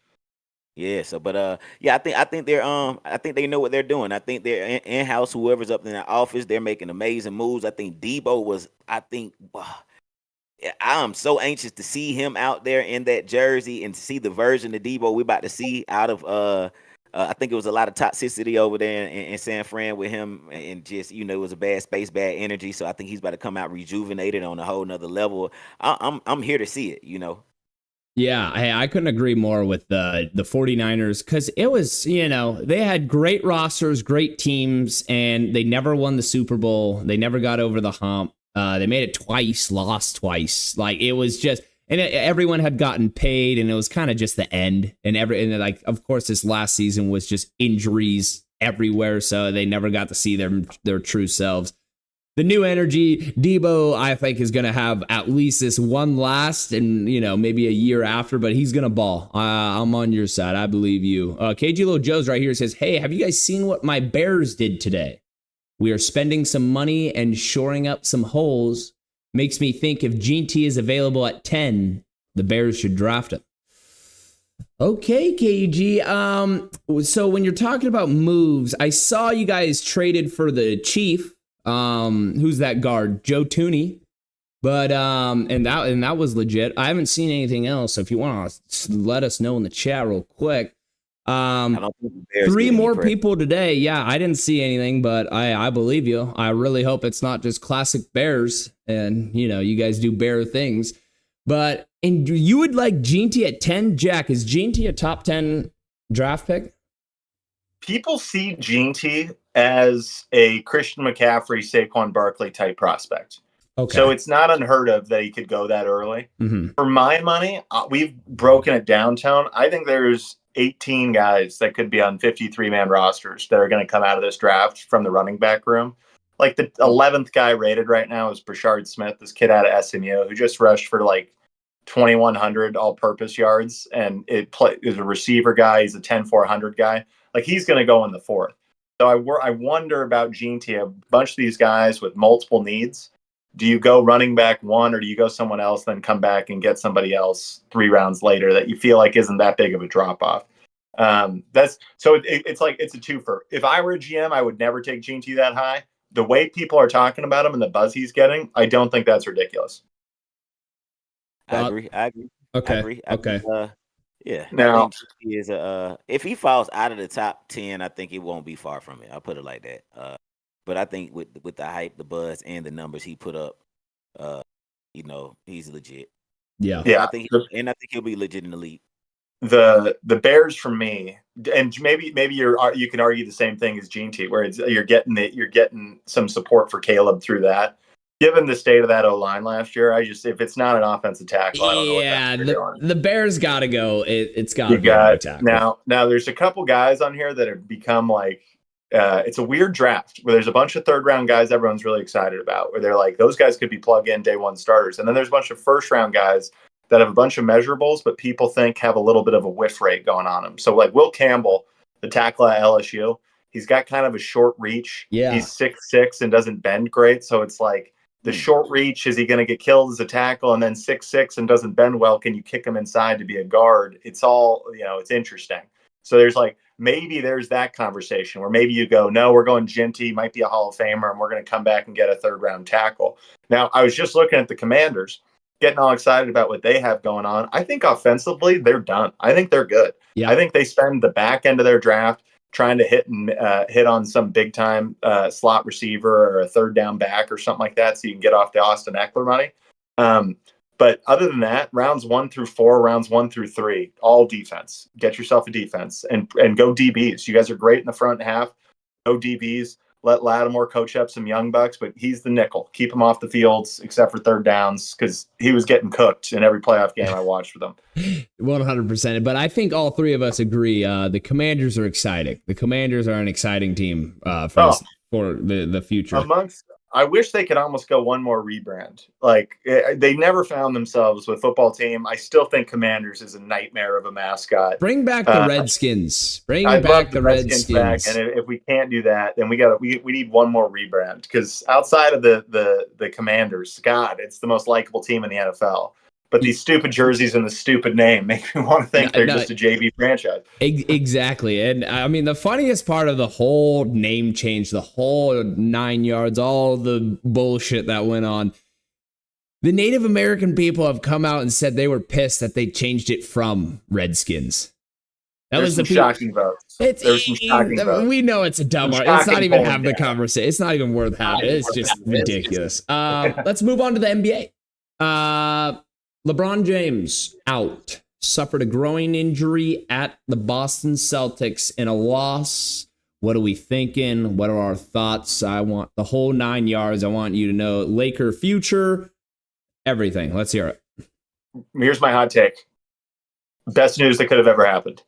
yeah. So, but yeah, I think they're I think they know what they're doing. I think they're in house. Whoever's up in the office, they're making amazing moves. I think Debo was. I think. I'm so anxious to see him out there in that jersey and to see the version of Debo we're about to see out of I think it was a lot of toxicity over there in San Fran with him, and just it was a bad space, bad energy. So I think he's about to come out rejuvenated on a whole nother level. I'm here to see it. Yeah, I couldn't agree more with the 49ers, because it was, they had great rosters, great teams, and they never won the Super Bowl. They never got over the hump. They made it twice, lost twice. Like, it was just, and everyone had gotten paid, and it was kind of just the end. And like, of course, this last season was just injuries everywhere, so they never got to see their true selves. The new energy, Debo, I think, is going to have at least this one last and, maybe a year after, but he's going to ball. I'm on your side. I believe you. KG Little Joe's right here says, hey, have you guys seen what my Bears did today? We are spending some money and shoring up some holes. Makes me think if Gene T is available at 10, the Bears should draft him. Okay, KG. So when you're talking about moves, I saw you guys traded for the Chief. Who's that guard? Joe Tooney. But and that was legit. I haven't seen anything else. So if you want to let us know in the chat real quick. I don't think the Bears 3 get any more credit. people today. Yeah, I didn't see anything, but I believe you. I really hope it's not just classic Bears and you guys do Bear things. But and you would like Gene T at 10, Jack. Is Gene T a top 10 draft pick? people see Gene T as a Christian McCaffrey, Saquon Barkley type prospect. Okay. So it's not unheard of that he could go that early. Mm-hmm. For my money, we've broken it downtown. I think there's 18 guys that could be on 53-man rosters that are going to come out of this draft from the running back room. Like the 11th guy rated right now is Brashard Smith, this kid out of SMU who just rushed for like 2,100 all-purpose yards, and is a receiver guy. He's a 10-400 guy. Like he's going to go in the 4th. So I wonder about Gene T. A bunch of these guys with multiple needs. Do you go running back 1 or do you go someone else, then come back and get somebody else 3 rounds later that you feel like isn't that big of a drop off? It's like it's a twofer. If I were a GM, I would never take Gene T that high. The way people are talking about him and the buzz he's getting, I don't think that's ridiculous. I agree. Okay. Yeah. Now, I think he is if he falls out of the top 10, I think it won't be far from it. I'll put it like that. But I think with the hype, the buzz, and the numbers he put up, he's legit. Yeah. Yeah. I think he'll be legit in the league. The Bears for me, and maybe you can argue the same thing as Gene T, where you're getting some support for Caleb through that. Given the state of that O-line last year, if it's not an offensive tackle, I don't know what that's doing. The Bears got to go. It's got to be a tackle. Now there's a couple guys on here that have become like, it's a weird draft where there's a bunch of 3rd-round guys everyone's really excited about, where they're like, those guys could be plug-in day 1 starters. And then there's a bunch of 1st-round guys that have a bunch of measurables, but people think have a little bit of a whiff rate going on them. So like Will Campbell, the tackle at LSU, he's got kind of a short reach. Yeah. He's 6'6" and doesn't bend great. So it's like the short reach, is he going to get killed as a tackle? And then 6'6" and doesn't bend well, can you kick him inside to be a guard? It's all, it's interesting. So maybe there's that conversation where maybe you go, no, we're going Ginty, might be a Hall of Famer, and we're going to come back and get a 3rd-round tackle. Now, I was just looking at the Commanders, getting all excited about what they have going on. I think offensively, they're done. I think they're good. Yeah. I think they spend the back end of their draft trying to hit on some big-time slot receiver or a 3rd down back or something like that so you can get off the Austin Eckler money. But other than that, rounds 1 through 4, rounds 1 through 3, all defense. Get yourself a defense and go DBs. You guys are great in the front half. Go DBs. Let Lattimore coach up some young bucks, but he's the nickel. Keep him off the fields except for 3rd downs because he was getting cooked in every playoff game I watched with him. 100%. But I think all 3 of us agree the Commanders are exciting. The Commanders are an exciting team for the future. I wish they could almost go one more rebrand. Like they never found themselves with football team. I still think Commanders is a nightmare of a mascot. Bring back the Redskins. Bring I'd back love the Redskins. Back, and if we can't do that, then we need one more rebrand, because outside of the Commanders, God, it's the most likable team in the NFL. But these stupid jerseys and the stupid name make me want to think they're just a JV franchise. Exactly. And I mean, the funniest part of the whole name change, the whole 9 yards, all the bullshit that went on, the Native American people have come out and said they were pissed that they changed it from Redskins. There's some shocking votes. We know it's a dumb one. It's not even having the conversation. It's not even worth having. It's just ridiculous. Let's move on to the NBA. LeBron James out. Suffered a groin injury at the Boston Celtics in a loss. What are we thinking? What are our thoughts? I want the whole 9 yards. I want you to know Laker future, everything. Let's hear it. Here's my hot take. Best news that could have ever happened.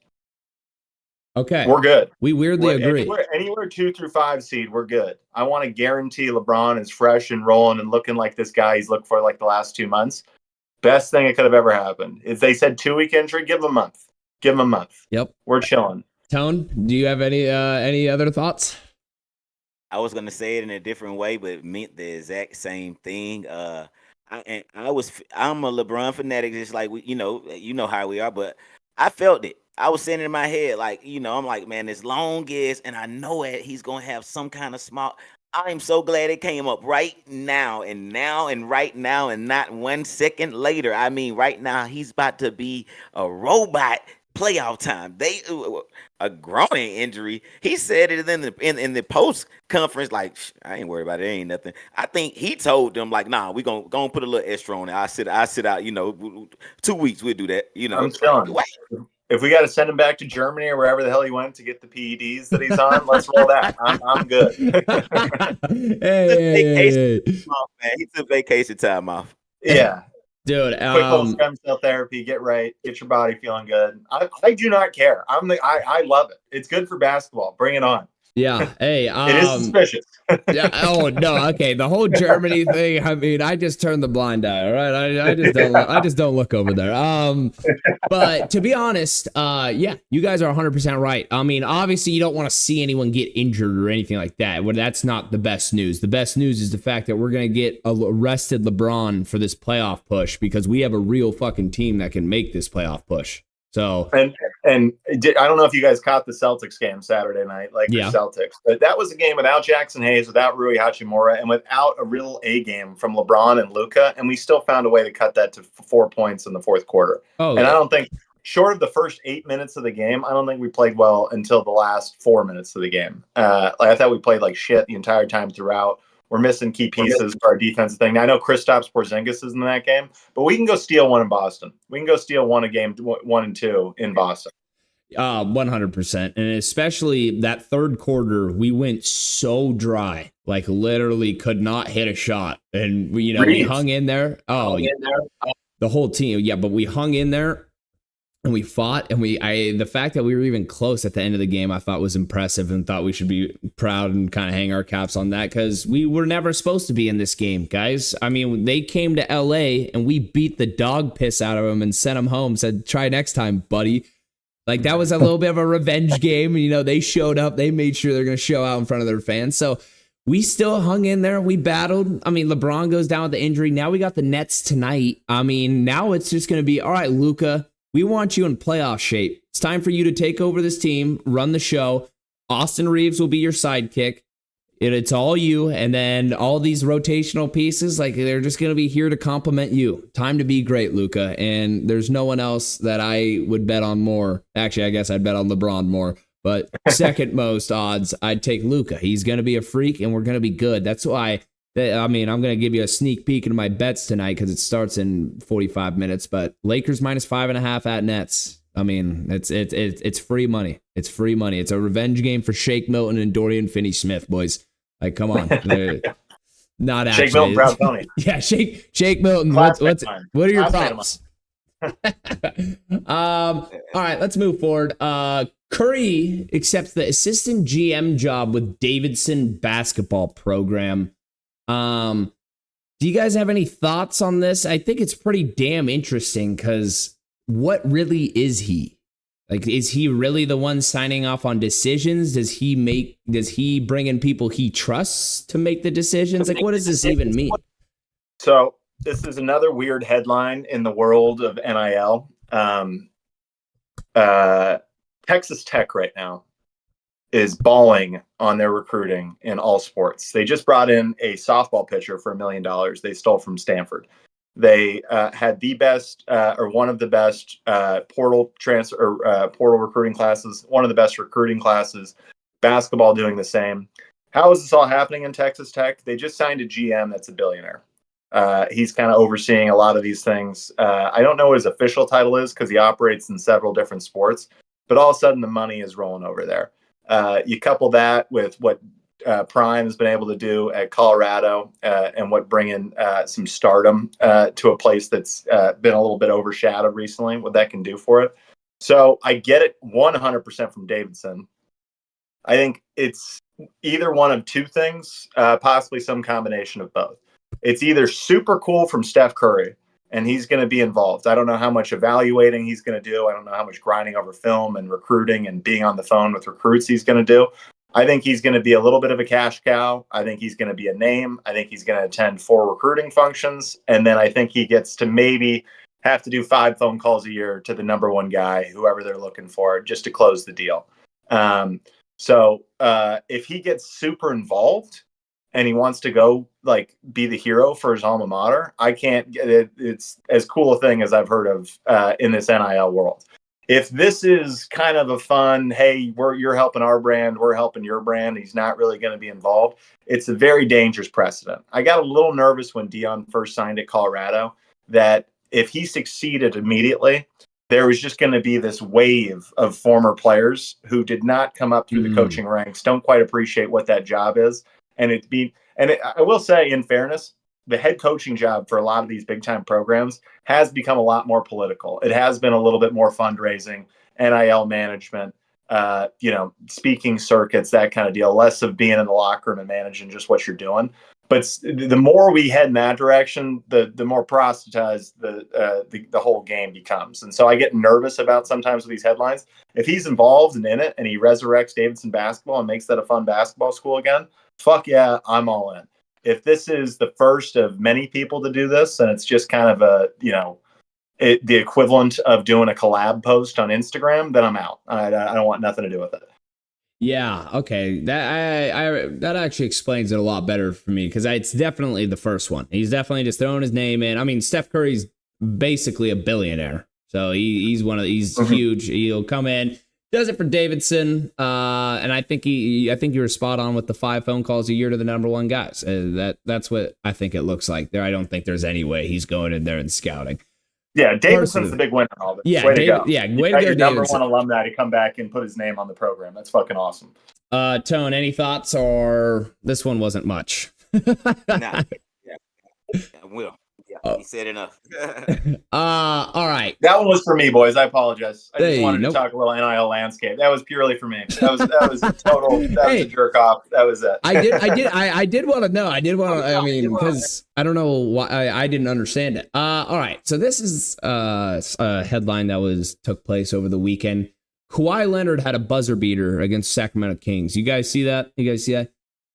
Okay. We're good. We weirdly agree. Anywhere 2 through 5 seed, we're good. I want to guarantee LeBron is fresh and rolling and looking like this guy he's looked for like the last 2 months. Best thing that could have ever happened. If they said 2-week injury, give him a month. Give him a month. Yep. We're chilling. Tone, do you have any other thoughts? I was gonna say it in a different way, but it meant the exact same thing. I'm a LeBron fanatic, just like you know how we are, but I felt it. I was saying in my head, like, I'm like, man, as long as, and I know it, he's gonna have some kind of small. I'm so glad it came up right now and right now and not 1 second later. I mean, right now he's about to be a robot. Playoff time. A groin injury. He said it in the post conference, like, I ain't worried about it. It ain't nothing. I think he told them, like, nah, we gonna put a little extra on it. I sit out. 2 weeks we'll do that. I'm telling you. If we got to send him back to Germany or wherever the hell he went to get the PEDs that he's on, let's roll that. I'm good. Hey. He took vacation time off. Yeah. Dude, quick little stem cell therapy, get right, get your body feeling good. I do not care. I love it. It's good for basketball. Bring it on. Yeah. Hey, it is suspicious. Yeah. Oh no. Okay. The whole Germany thing. I mean, I just turned the blind eye. All right. I just don't look over there. But to be honest, yeah, you guys are 100% right. I mean, obviously, you don't want to see anyone get injured or anything like that. Well, that's not the best news. The best news is the fact that we're gonna get arrested LeBron for this playoff push, because we have a real fucking team that can make this playoff push. So and I don't know if you guys caught the Celtics game Saturday night, like the Celtics, but that was a game without Jackson Hayes, without Rui Hachimura, and without a real A game from LeBron and Luka, and we still found a way to cut that to 4 points in the fourth quarter. I don't think, short of the first 8 minutes of the game, I don't think we played well until the last 4 minutes of the game. I thought we played like shit the entire time throughout. We're missing key pieces for our defensive thing. Now, I know Kristaps Porzingis is in that game, but we can go steal one in Boston. We can go steal one a game, 1 and 2 in Boston. 100%. And especially that third quarter, we went so dry, like literally could not hit a shot. And we hung in there. The whole team. Yeah, but we hung in there. And we fought, and the fact that we were even close at the end of the game, I thought was impressive, and thought we should be proud and kind of hang our caps on that, because we were never supposed to be in this game, guys. I mean, they came to LA and we beat the dog piss out of them and sent them home. Said, try next time, buddy. Like, that was a little bit of a revenge game. They showed up. They made sure they're going to show out in front of their fans. So we still hung in there. We battled. I mean, LeBron goes down with the injury. Now we got the Nets tonight. I mean, now it's just going to be, all right, Luka, we want you in playoff shape. It's time for you to take over this team, run the show. Austin Reeves will be your sidekick. It's all you. And then all these rotational pieces, like, they're just going to be here to compliment you. Time to be great, Luka. And there's no one else that I would bet on more. Actually, I guess I'd bet on LeBron more. But second most odds, I'd take Luka. He's going to be a freak, and we're going to be good. That's why. I mean, I'm going to give you a sneak peek into my bets tonight, because it starts in 45 minutes. But Lakers -5.5 at Nets. I mean, it's free money. It's free money. It's a revenge game for Shake Milton and Dorian Finney-Smith, boys. Like, come on. Not actually. Shake Milton, Brown Tony. Yeah, Shake Milton. What are your props? All right, let's move forward. Curry accepts the assistant GM job with Davidson basketball program. Do you guys have any thoughts on this? I think it's pretty damn interesting because what really is he? Like, is he really the one signing off on decisions? Does he bring in people he trusts to make the decisions? Like, what does this even mean? So this is another weird headline in the world of NIL. Texas Tech right now is balling on their recruiting in all sports. They just brought in a softball pitcher for $1 million. They stole from Stanford. They had the best or one of the best portal recruiting classes, one of the best recruiting classes. Basketball doing the same. How is this all happening in Texas Tech? They just signed a GM that's a billionaire. He's kind of overseeing a lot of these things. I don't know what his official title is because he operates in several different sports, but all of a sudden the money is rolling over there. You couple that with what Prime has been able to do at Colorado and what bringing some stardom to a place that's been a little bit overshadowed recently, what that can do for it. So I get it 100% from Davidson. I think it's either one of two things, possibly some combination of both. It's either super cool from Steph Curry, and he's going to be involved. I don't know how much evaluating he's going to do. I don't know how much grinding over film and recruiting and being on the phone with recruits he's going to do. I think he's going to be a little bit of a cash cow. I think he's going to be a name. I think he's going to attend 4 recruiting functions. And then I think he gets to maybe have to do 5 phone calls a year to the number one guy, whoever they're looking for, just to close the deal. So if he gets super involved and he wants to go like be the hero for his alma mater, I can't get it. It's as cool a thing as I've heard of in this NIL world. If this is kind of a fun, hey, you're helping our brand, we're helping your brand, he's not really going to be involved, it's a very dangerous precedent. I got a little nervous when Dion first signed at Colorado that if he succeeded immediately, there was just going to be this wave of former players who did not come up through the coaching ranks, don't quite appreciate what that job is. And I will say, in fairness, the head coaching job for a lot of these big time programs has become a lot more political. It has been a little bit more fundraising, NIL management, speaking circuits, that kind of deal, less of being in the locker room and managing just what you're doing. But the more we head in that direction, the more proselytized the whole game becomes. And so I get nervous about sometimes with these headlines. If he's involved and in it and he resurrects Davidson basketball and makes that a fun basketball school again, fuck yeah, I'm all in. If this is the first of many people to do this, and it's just kind of the equivalent of doing a collab post on Instagram, then I'm out. I don't want nothing to do with it. Yeah, okay. That actually explains it a lot better for me because it's definitely the first one. He's definitely just throwing his name in. I mean, Steph Curry's basically a billionaire, so he's huge. He'll come in, does it for Davidson, and I think you were spot on with the 5 phone calls a year to the number one guys. That's what I think it looks like there. I don't think there's any way he's going in there and scouting. Yeah, Davidson's the big winner in all this. Yeah, way to go. Yeah, way to go, your number one alumni to come back and put his name on the program. That's fucking awesome. Tone, any thoughts, or this one wasn't much? Nah, yeah, I will. Yeah, he said enough. All right. That one was for me, boys. I apologize. I just wanted to talk a little NIL landscape. That was purely for me. That was a total. That was a jerk off. That was it. I did want to know. I mean, because I don't know why I didn't understand it. All right. So this is a headline that took place over the weekend. Kawhi Leonard had a buzzer beater against Sacramento Kings. You guys see that?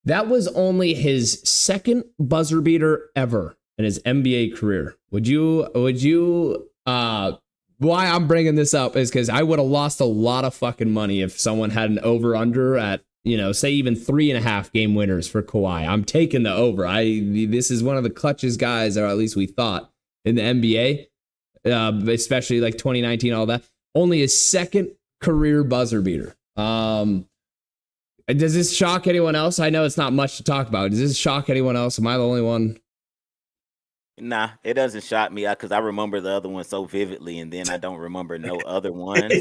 That was only his second buzzer beater ever in his NBA career. Would you why I'm bringing this up is because I would have lost a lot of fucking money if someone had an over under at, say even 3.5 game winners for Kawhi. I'm taking the over. This is one of the clutchest guys, or at least we thought, in the NBA, especially like 2019, all that. Only his second career buzzer beater. Does this shock anyone else? I know it's not much to talk about. Does this shock anyone else? Am I the only one? Nah, it doesn't shock me because I remember the other one so vividly, and then I don't remember no other ones.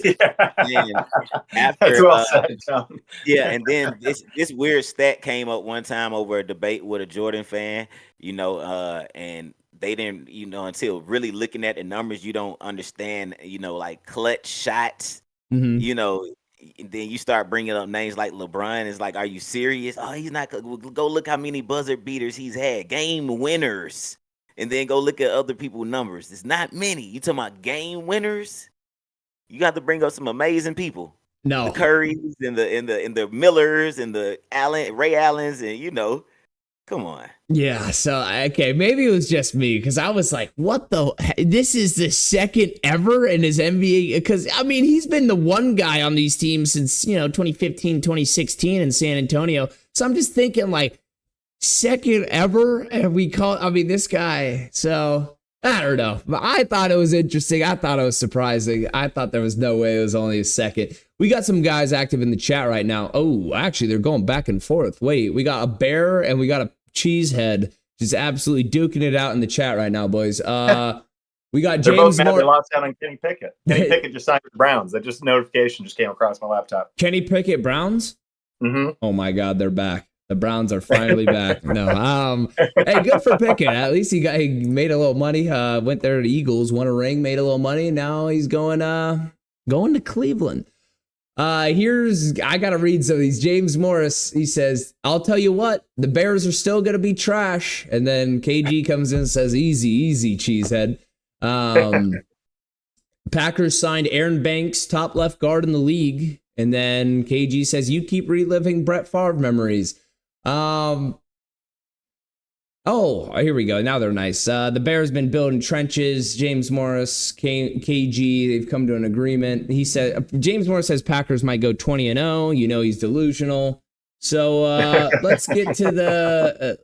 That's well said, Tom. Yeah, and then this weird stat came up one time over a debate with a Jordan fan, and they didn't, until really looking at the numbers, you don't understand, like clutch shots. Mm-hmm. then you start bringing up names like LeBron. It's like, are you serious? Oh, he's not. Go look how many buzzer beaters he's had, game winners, and then go look at other people's numbers. It's not many. You talking about game winners? You got to bring up some amazing people. No, the Currys and the Millers and the Ray Allens, and come on. Yeah, so okay, maybe it was just me because I was like, "What the? This is the second ever in his NBA." Because I mean, he's been the one guy on these teams since 2015, 2016 in San Antonio. So I'm just thinking, like, second ever, and this guy. So I don't know, but I thought it was interesting. I thought it was surprising. I thought there was no way it was only a second. We got some guys active in the chat right now. Oh, actually, they're going back and forth. Wait, we got a bear and we got a Cheesehead, just absolutely duking it out in the chat right now, boys. We got James Moore. They lost out on Kenny Pickett. Kenny Pickett just signed with the Browns. That notification just came across my laptop. Kenny Pickett, Browns? Mm-hmm. Oh my God, they're back. The Browns are finally back. No, hey, good for Pickett. At least he made a little money. Went there to the Eagles, won a ring, made a little money. Now he's going to Cleveland. I gotta read some of these. James Morris, he says, I'll tell you what, the Bears are still gonna be trash. And then KG comes in and says, easy, Cheesehead. Packers signed Aaron Banks, top left guard in the league. And then KG says, you keep reliving Brett Favre memories. Oh, here we go. Now they're nice. The Bears been building trenches. James Morris, KG, they've come to an agreement. He said James Morris says Packers might go 20-0. He's delusional. So let's get to the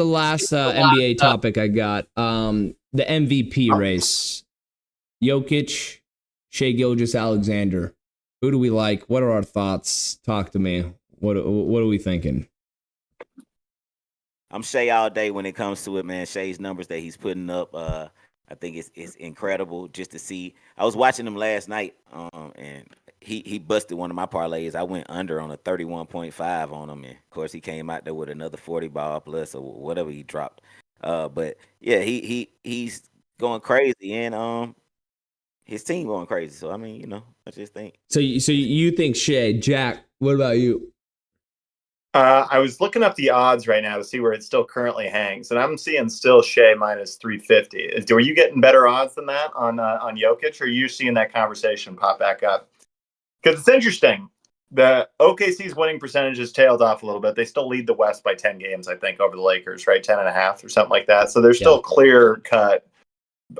last NBA topic I got. The MVP race. Jokic, Shai Gilgeous-Alexander. Who do we like? What are our thoughts? Talk to me. What are we thinking? I'm Shai all day when it comes to it, man. Shai's numbers that he's putting up, I think it's incredible just to see. I was watching him last night, and he busted one of my parlays. I went under on a 31.5 on him, and of course he came out there with another 40 ball plus or whatever he dropped. But yeah, he's going crazy, and his team going crazy. So I mean, I just think. So you think Shai? Jack, what about you? I was looking up the odds right now to see where it still currently hangs, and I'm seeing still Shai minus 350. Are you getting better odds than that on Jokic, or are you seeing that conversation pop back up? Because it's interesting. The OKC's winning percentage has tailed off a little bit. They still lead the West by 10 games, I think, over the Lakers, right? 10.5 or something like that. So they're still clear cut.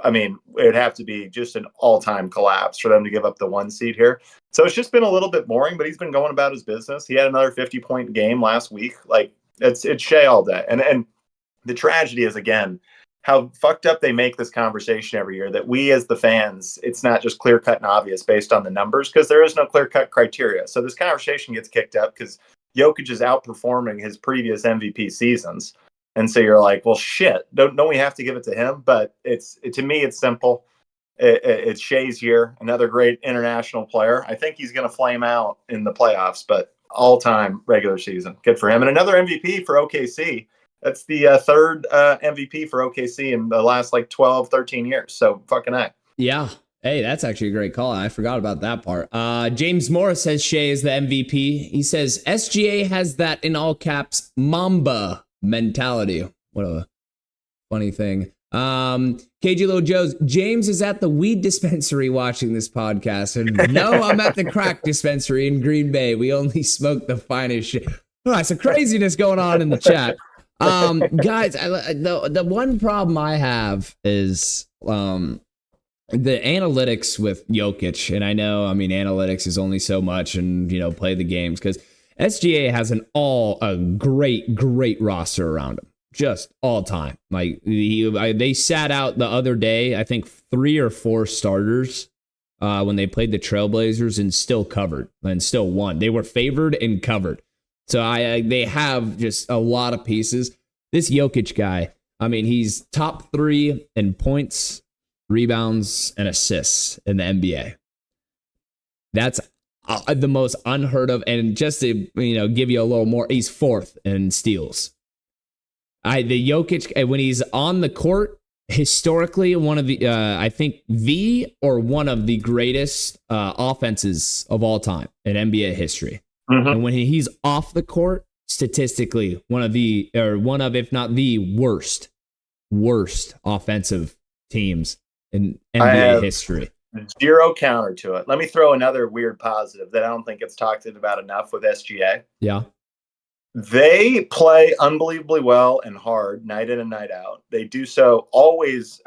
I mean, it would have to be just an all-time collapse for them to give up the 1 seed here. So it's just been a little bit boring, but he's been going about his business. He had another 50-point game last week. Like, it's Shai all day. And the tragedy is, again, how fucked up they make this conversation every year, that we as the fans, it's not just clear-cut and obvious based on the numbers, because there is no clear-cut criteria. So this conversation gets kicked up because Jokic is outperforming his previous MVP seasons. And so you're like, well, shit, don't we have to give it to him? But to me, it's simple. It's Shai's year, another great international player. I think he's going to flame out in the playoffs, but all-time regular season. Good for him. And another MVP for OKC. That's the third MVP for OKC in the last 12, 13 years. So fucking A. Yeah. Hey, that's actually a great call. I forgot about that part. James Morris says Shai is the MVP. He says SGA has that, in all caps, Mamba mentality. What a funny thing. KG Little Joe's, James is at the weed dispensary watching this podcast. And no, I'm at the crack dispensary in Green Bay. We only smoke the finest shit. Oh, some craziness going on in the chat. Guys, the one problem I have is the analytics with Jokic. And I know, analytics is only so much and, play the games, because SGA has a great roster around him. Just all time. They sat out the other day, I think 3 or 4 starters when they played the Trailblazers, and still covered and still won. They were favored and covered. So they have just a lot of pieces. This Jokic guy, he's top 3 in points, rebounds, and assists in the NBA. That's the most unheard of. And just to give you a little more, he's 4th in steals. The Jokic, when he's on the court, historically one of the I think one of the greatest offenses of all time in NBA history. Mm-hmm. And when he's off the court, statistically one of if not the worst offensive teams in NBA history. Zero counter to it. Let me throw another weird positive that I don't think gets talked about enough with SGA. Yeah. They play unbelievably well and hard night in and night out. They do so always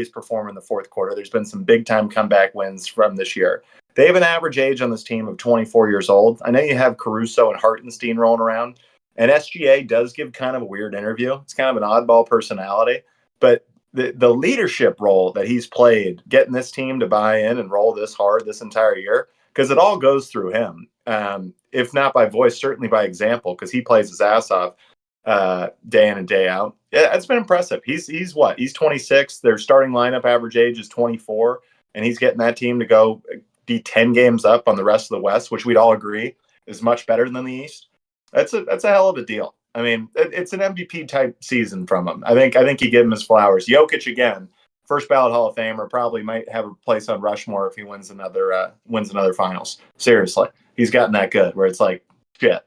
perform in the fourth quarter. There's been some big time comeback wins from this year. They have an average age on this team of 24 years old. I know you have Caruso and Hartenstein rolling around, and SGA does give kind of a weird interview. It's kind of an oddball personality, but the leadership role that he's played, getting this team to buy in and roll this hard this entire year, because it all goes through him. If not by voice, certainly by example, because he plays his ass off day in and day out. Yeah, it's been impressive. He's what? He's 26. Their starting lineup average age is 24, and he's getting that team to go be 10 games up on the rest of the West, which we'd all agree is much better than the East. That's a hell of a deal. I mean, it's an MVP type season from him. I think you give him his flowers. Jokic again, first ballot Hall of Famer, probably might have a place on Rushmore if he wins another finals. Seriously, he's gotten that good where it's like, shit.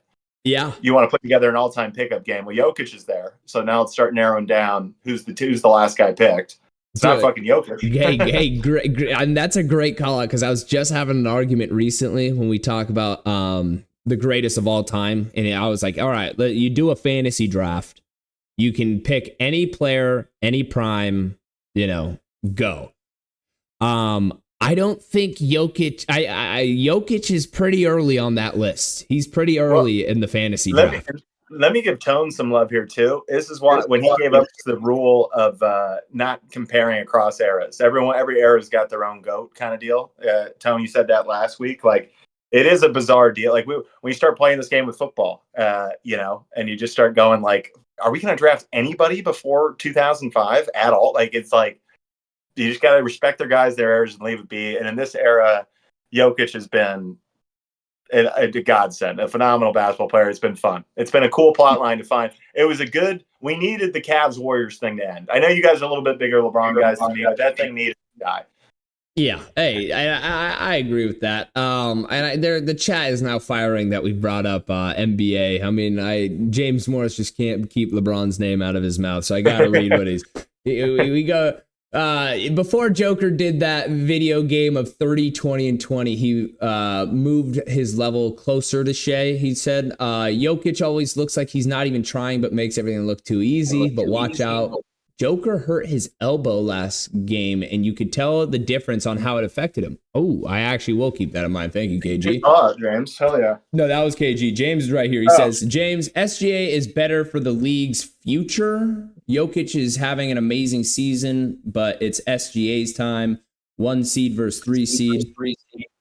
Yeah, you want to put together an all-time pickup game. Well, Jokic is there, so now let's start narrowing down who's the last guy picked. It's not fucking Jokic. hey, great, and that's a great call out because I was just having an argument recently when we talk about the greatest of all time, and I was like, all right, you do a fantasy draft, you can pick any player, any prime, go. I don't think Jokic. Jokic is pretty early on that list. He's pretty early in the fantasy draft. Let me give Tone some love here too. This is why when he gave up the rule of not comparing across eras, every era's got their own GOAT kind of deal. Tone, you said that last week. Like, it is a bizarre deal. Like when you start playing this game with football, and you just start going like, are we going to draft anybody before 2005 at all? Like, it's like, you just got to respect their guys, their errors, and leave it be. And in this era, Jokic has been a godsend, a phenomenal basketball player. It's been fun. It's been a cool plot line to find. We needed the Cavs Warriors thing to end. I know you guys are a little bit bigger LeBron guys than me, but that thing needed to die. Yeah, hey, I agree with that. The chat is now firing that we brought up NBA. I mean, James Morris just can't keep LeBron's name out of his mouth, so I gotta read what we go. Before Joker did that video game of 30, 20, and 20, he moved his level closer to Shea. He said, Jokic always looks like he's not even trying, but makes everything look too easy. But watch out. Joker hurt his elbow last game, and you could tell the difference on how it affected him. Oh, I actually will keep that in mind. Thank you, KG. Oh, James. Hell yeah. No, that was KG. James is right here. He says, James, SGA is better for the league's future. Jokic is having an amazing season, but it's SGA's time. 1 seed versus 3 seed.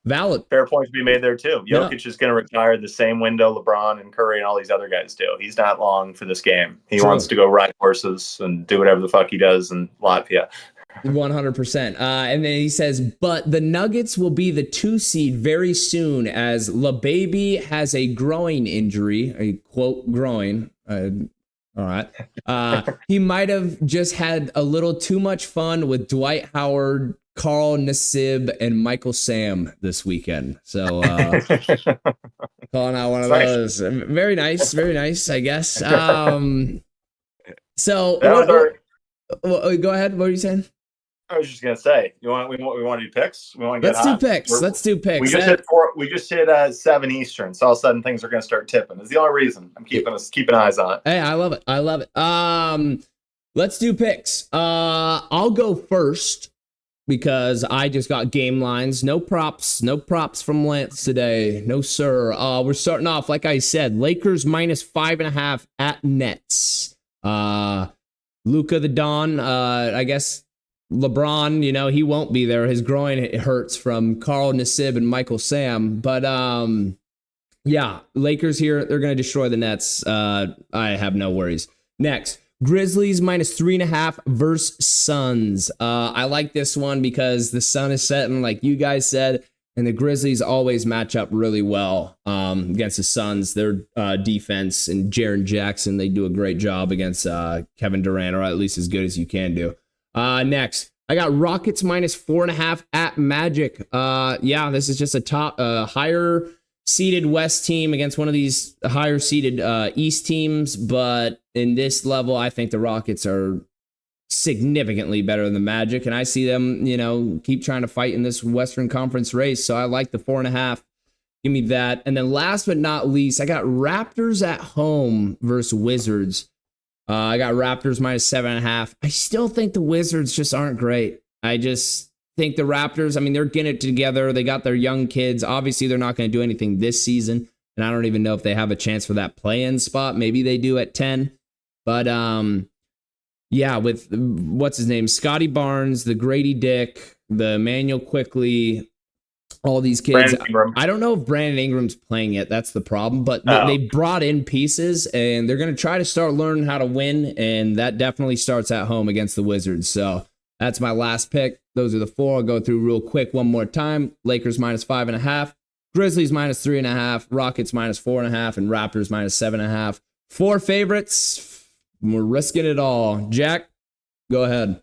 Valid. Fair point to be made there, too. Jokic is going to retire the same window LeBron and Curry and all these other guys do. He's not long for this game. He wants to go ride horses and do whatever the fuck he does in Latvia. 100%. And then he says, but the Nuggets will be the 2 seed very soon as LaBaby has a groin injury, a quote groin. All right. He might have just had a little too much fun with Dwight Howard, Carl Nassib, and Michael Sam this weekend. So calling out one of those. Very nice, I guess. So go ahead. What are you saying? I was just gonna say, we want to do picks. We want to get Let's do picks. We just hit 7 Eastern, so all of a sudden things are gonna start tipping. It's the only reason I'm keeping eyes on it. Hey, I love it. Let's do picks. I'll go first because I just got game lines. No props from Lantz today. No sir. We're starting off like I said. Lakers -5.5 at Nets. Luka the Don. I guess. LeBron, he won't be there. His groin hurts from Carl Nassib and Michael Sam. But, yeah, Lakers here. They're going to destroy the Nets. I have no worries. Next, Grizzlies -3.5 versus Suns. I like this one because the sun is setting, like you guys said, and the Grizzlies always match up really well against the Suns. Their defense and Jaren Jackson, they do a great job against Kevin Durant, or at least as good as you can do. Next, I got Rockets minus 4.5 at Magic. Yeah, this is just a higher seeded West team against one of these higher seeded East teams. But in this level, I think the Rockets are significantly better than the Magic, and I see them, keep trying to fight in this Western Conference race. So I like the 4.5. Give me that. And then last but not least, I got Raptors at home versus Wizards. I got Raptors minus 7.5. I still think the Wizards just aren't great. I just think the Raptors, they're getting it together. They got their young kids. Obviously, they're not going to do anything this season. And I don't even know if they have a chance for that play-in spot. Maybe they do at 10. But, yeah, with what's his name? Scotty Barnes, the Grady Dick, the Emmanuel Quickly, all these kids. I don't know if Brandon Ingram's playing yet. That's the problem. But they brought in pieces, and they're going to try to start learning how to win. And that definitely starts at home against the Wizards. So that's my last pick. Those are the 4. I'll go through real quick one more time. Lakers minus 5.5. Grizzlies minus 3.5. Rockets minus 4.5. And Raptors minus 7.5. 4 favorites. We're risking it all. Jack, go ahead.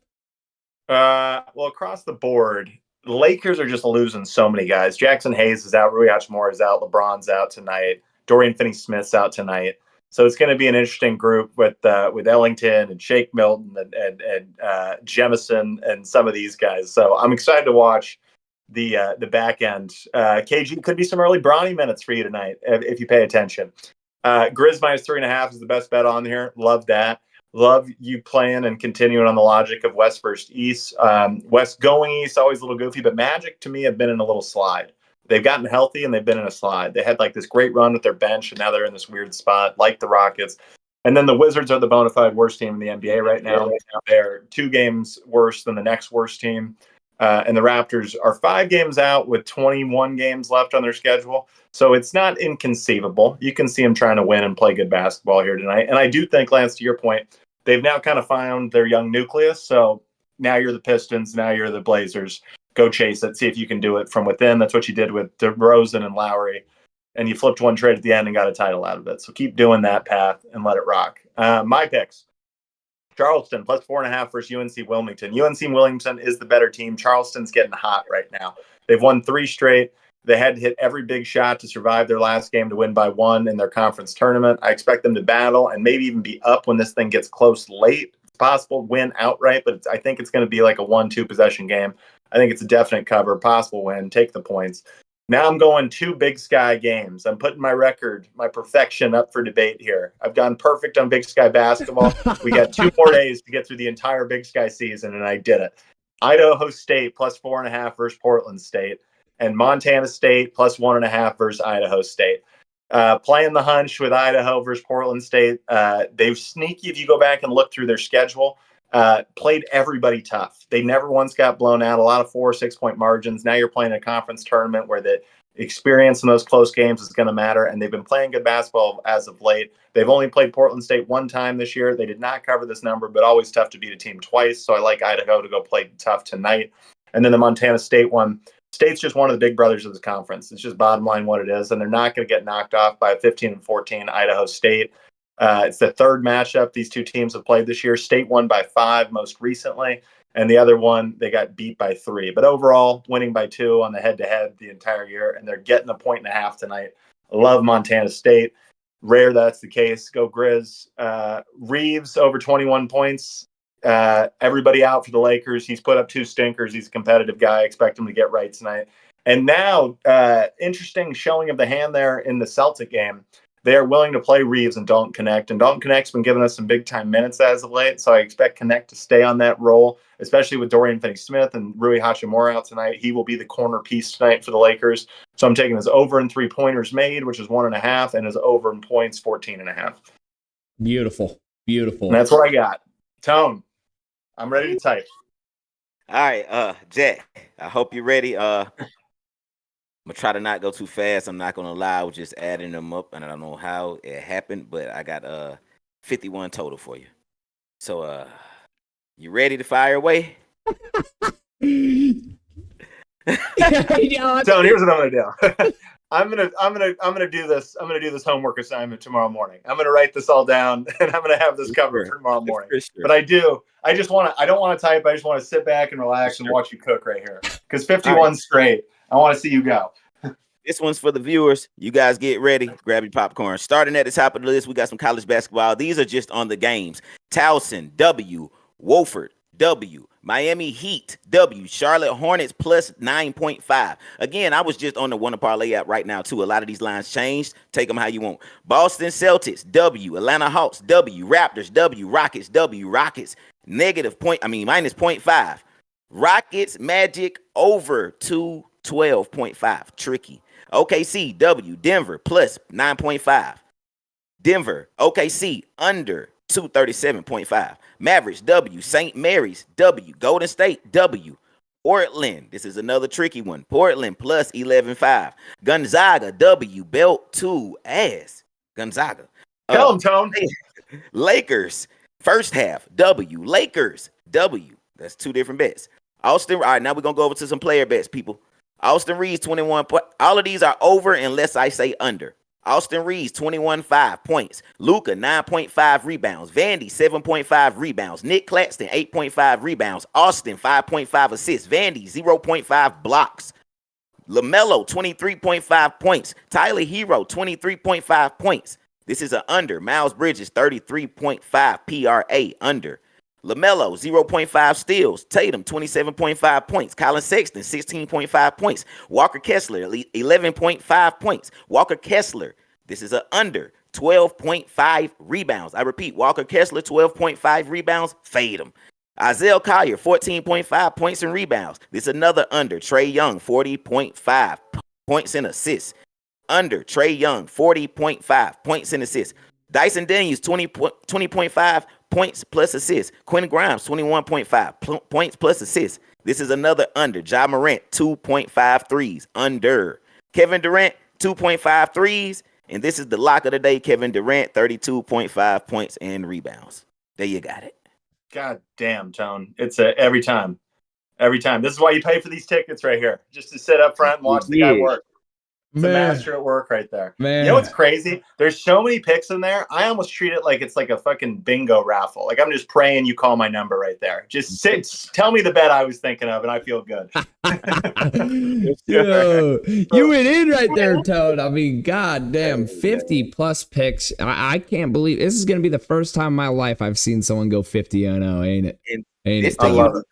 Well, across the board, the Lakers are just losing so many guys. Jackson Hayes is out. Rui Hachimura is out. LeBron's out tonight. Dorian Finney-Smith's out tonight. So it's going to be an interesting group with Ellington and Shake Milton and Jemison and some of these guys. So I'm excited to watch the back end. KG, could be some early Bronny minutes for you tonight if you pay attention. Grizz minus 3.5 is the best bet on here. Love that. Love you playing and continuing on the logic of West versus East. West going East, always a little goofy, but Magic to me have been in a little slide. They've gotten healthy and they've been in a slide. They had like this great run with their bench, and now they're in this weird spot, like the Rockets. And then the Wizards are the bona fide worst team in the NBA right now. They're 2 games worse than the next worst team. And the Raptors are 5 games out with 21 games left on their schedule. So it's not inconceivable. You can see them trying to win and play good basketball here tonight. And I do think, Lance, to your point, they've now kind of found their young nucleus. So now you're the Pistons. Now you're the Blazers. Go chase it. See if you can do it from within. That's what you did with DeRozan and Lowry. And you flipped one trade at the end and got a title out of it. So keep doing that path and let it rock. My picks. Charleston plus 4.5 versus UNC Wilmington. UNC Wilmington is the better team. Charleston's getting hot right now. They've won 3 straight. They had to hit every big shot to survive their last game to win by 1 in their conference tournament. I expect them to battle and maybe even be up when this thing gets close late. It's possible win outright, but I think it's going to be like a 1-2 possession game. I think it's a definite cover, possible win, take the points. Now I'm going 2 Big Sky games. I'm putting my record, my perfection up for debate here. I've gone perfect on Big Sky basketball. We got 2 more days to get through the entire Big Sky season, and I did it. Idaho State plus 4.5 versus Portland State, and Montana State plus 1.5 versus Idaho State. Playing the hunch with Idaho versus Portland State. They've sneaky, if you go back and look through their schedule, played everybody tough. They never once got blown out. A lot of 4 or 6 point margins. Now you're playing a conference tournament where the experience in those close games is going to matter, and they've been playing good basketball as of late. They've only played Portland State 1 time this year. They did not cover this number, but always tough to beat a team twice. So I like Idaho to go play tough tonight. And then the Montana State one. State's just one of the big brothers of this conference. It's just bottom line what it is, and they're not going to get knocked off by a 15-14 Idaho State. It's the 3rd matchup these 2 teams have played this year. State won by 5 most recently, and the other one, they got beat by 3. But overall, winning by 2 on the head-to-head the entire year, and they're getting 1.5 tonight. I love Montana State. Rare that's the case. Go Grizz. Reeves over 21 points. Everybody out for the Lakers. He's put up 2 stinkers. He's a competitive guy. I expect him to get right tonight. And now, interesting showing of the hand there in the Celtic game. They are willing to play Reeves and Dalton Connect. And Dalton Connect's been giving us some big-time minutes as of late, so I expect Connect to stay on that role, especially with Dorian Finney-Smith and Rui Hachimura out tonight. He will be the corner piece tonight for the Lakers. So I'm taking his over in 3-pointers made, which is 1.5, and his over in points, 14.5. Beautiful. Beautiful. And that's what I got. Tone, I'm ready to type. All right, Jack, I hope you're ready. I'm going to try to not go too fast. I'm not going to lie. I was just adding them up, and I don't know how it happened, but I got 51 total for you. So, you ready to fire away? So here's what I'm going to do. I'm gonna do this. I'm gonna do this homework assignment tomorrow morning. I'm gonna write this all down, and I'm gonna have this covered for tomorrow morning. For sure. But I don't want to type. I just want to sit back and relax and watch you cook right here. Because 51 straight. I want to see you go. This one's for the viewers. You guys get ready. Grab your popcorn. Starting at the top of the list, we got some college basketball. These are just on the games. Towson, W. Wofford, W. Miami Heat, W. Charlotte Hornets plus 9.5. Again, I was just on the Wanna Parlay app right now, too. A lot of these lines changed. Take them how you want. Boston Celtics, W. Atlanta Hawks, W. Raptors, W. Rockets, W. Rockets, minus 0.5. Rockets, Magic, over 212.5. Tricky. OKC, W. Denver, plus 9.5. Denver, OKC, under 237.5. Mavericks, W. St. Mary's, W. Golden State, W. Portland, this is another tricky one. Portland, plus 11.5. Gonzaga, W. Belt 2 ass. Gonzaga. Tell them, Tone. Lakers, first half, W. Lakers, W. That's two different bets. Austin, all right, now we're going to go over to some player bets, people. Austin Reeves, 21 points. All of these are over unless I say under. Austin Reeves, 21.5 points. Luka, 9.5 rebounds. Vandy, 7.5 rebounds. Nick Claxton, 8.5 rebounds. Austin, 5.5 assists. Vandy, 0.5 blocks. LaMelo, 23.5 points. Tyler Hero, 23.5 points. This is an under. Miles Bridges, 33.5 PRA, under. LaMelo, 0.5 steals. Tatum, 27.5 points. Colin Sexton, 16.5 points. Walker Kessler, 11.5 points. Walker Kessler, this is an under, 12.5 rebounds. I repeat, Walker Kessler, 12.5 rebounds. Fade him. Isaiah Collier, 14.5 points and rebounds. This is another under. Trae Young, 40.5 points and assists. Under. Trae Young, 40.5 points and assists. Dyson Daniels, 20.5 points plus assists. Quentin Grimes, 21.5 points plus assists. This is another under. Ja Morant, 2.5 threes. Under. Kevin Durant, 2.5 threes. And this is the lock of the day. Kevin Durant, 32.5 points and rebounds. There you got it. God damn, Tone. It's every time. Every time. This is why you pay for these tickets right here. Just to sit up front and watch the guy work. It's a master at work right there. Man. You know what's crazy? There's so many picks in there. I almost treat it like it's like a fucking bingo raffle. Like I'm just praying you call my number right there. Just tell me the bet I was thinking of, and I feel good. Yo, you went in right there, Toad. I mean, goddamn, 50 plus picks. I can't believe this is gonna be the first time in my life I've seen someone go 50-0, ain't it? Ain't it? I love it.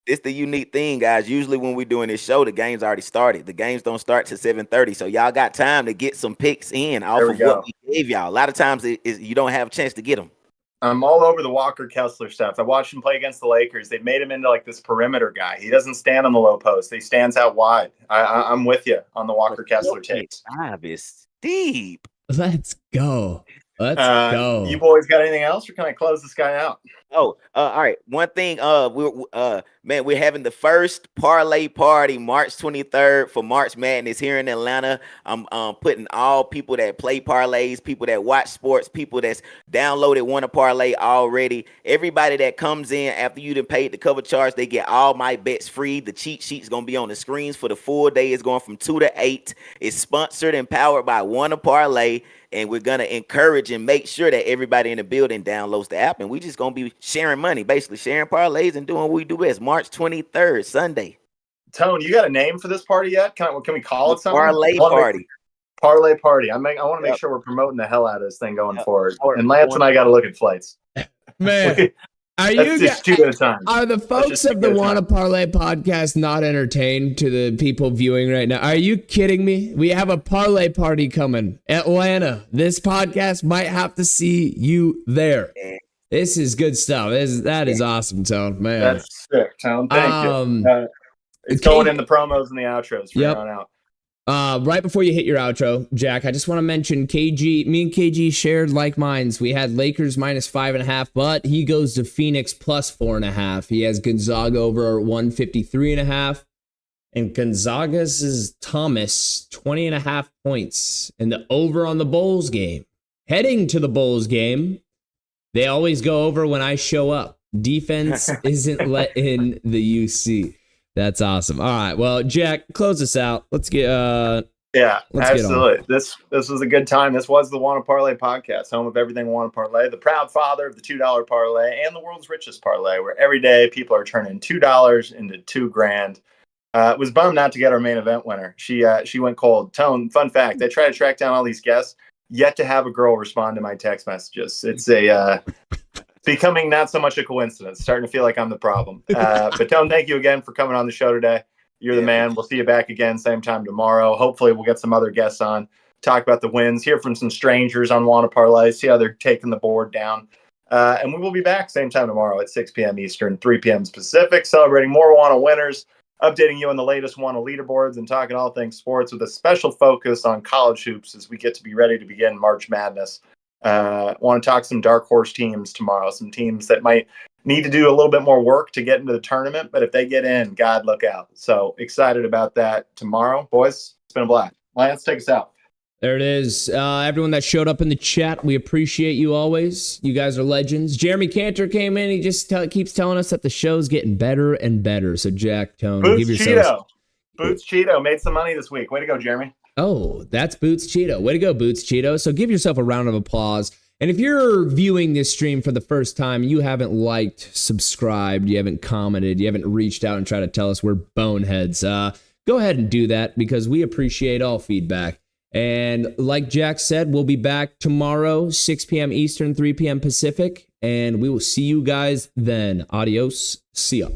It's the unique thing, guys. Usually when we're doing this show, the game's already started. The games don't start till 7:30, so y'all got time to get some picks in off of what we gave y'all. A lot of times you don't have a chance to get them. I'm all over the Walker Kessler stuff. I watched him play against the Lakers. They made him into like this perimeter guy. He doesn't stand on the low post. He stands out wide. I'm with you on the Walker Kessler takes. 5 is steep. Let's go. Let's go. You boys got anything else, or can I close this guy out? Oh, all right. One thing, we're having the first parlay party March 23rd for March Madness here in Atlanta. I'm putting all people that play parlays, people that watch sports, people that's downloaded Wanna Parlay already. Everybody that comes in after you done paid the cover charge, they get all my bets free. The cheat sheet's gonna be on the screens for the full day. It's going from 2 to 8. It's sponsored and powered by Wanna Parlay. And we're going to encourage and make sure that everybody in the building downloads the app. And we just going to be sharing money, basically sharing parlays and doing what we do best. March 23rd, Sunday. Tone, you got a name for this party yet? Can we call it something? Parlay party. Parlay party. I want to make sure we're promoting the hell out of this thing going forward. And Lance and I got to look at flights. Man. Are just two at a time. Are the folks of the Wanna Parlay podcast not entertained to the people viewing right now? Are you kidding me? We have a parlay party coming. Atlanta. This podcast might have to see you there. This is good stuff. That is awesome, Tone. Man. That's sick, Tone. Thank you. It's going in the promos and the outros from here on out. Right before you hit your outro, Jack, I just want to mention KG. Me and KG shared like minds. We had Lakers minus 5.5, but he goes to Phoenix plus 4.5. He has Gonzaga over 153.5, and Gonzaga's is Thomas 20.5 points, and the over on the Bulls game. Heading to the Bulls game, they always go over when I show up. Defense isn't let in the UC. That's awesome. All right. Well, Jack, close us out. Let's get Yeah, Let's get on. absolutely. This was a good time. This was the Wanna Parlay podcast, home of everything Wanna Parlay, the proud father of the $2 parlay and the world's richest parlay, where every day people are turning $2 into $2,000. Was bummed not to get our main event winner. She went cold. Tone, fun fact, I try to track down all these guests, yet to have a girl respond to my text messages. It's becoming not so much a coincidence. Starting to feel like I'm the problem. But Tone, thank you again for coming on the show today. You're the man. We'll see you back again same time tomorrow. Hopefully we'll get some other guests on, talk about the wins, hear from some strangers on Wanna Parlay, see how they're taking the board down. And we will be back same time tomorrow at 6 p.m. Eastern, 3 p.m. Pacific, celebrating more Wanna winners, updating you on the latest Wanna leaderboards, and talking all things sports with a special focus on college hoops as we get to be ready to begin March Madness. Want to talk some dark horse teams tomorrow, some teams that might need to do a little bit more work to get into the tournament, but if they get in, God, look out. So excited about that tomorrow. Boys, it's been a blast. Lance, take us out. There it is. Everyone that showed up in the chat, we appreciate you always. You guys are legends. Jeremy Cantor came in. He just keeps telling us that the show's getting better and better. So Jack, Tone, give yourself... Boots Cheeto made some money this week. Way to go, Jeremy. Oh, that's Boots Cheeto. Way to go, Boots Cheeto. So give yourself a round of applause. And if you're viewing this stream for the first time, you haven't liked, subscribed, you haven't commented, you haven't reached out and tried to tell us we're boneheads, go ahead and do that because we appreciate all feedback. And like Jack said, we'll be back tomorrow, 6 p.m. Eastern, 3 p.m. Pacific, and we will see you guys then. Adios. See ya.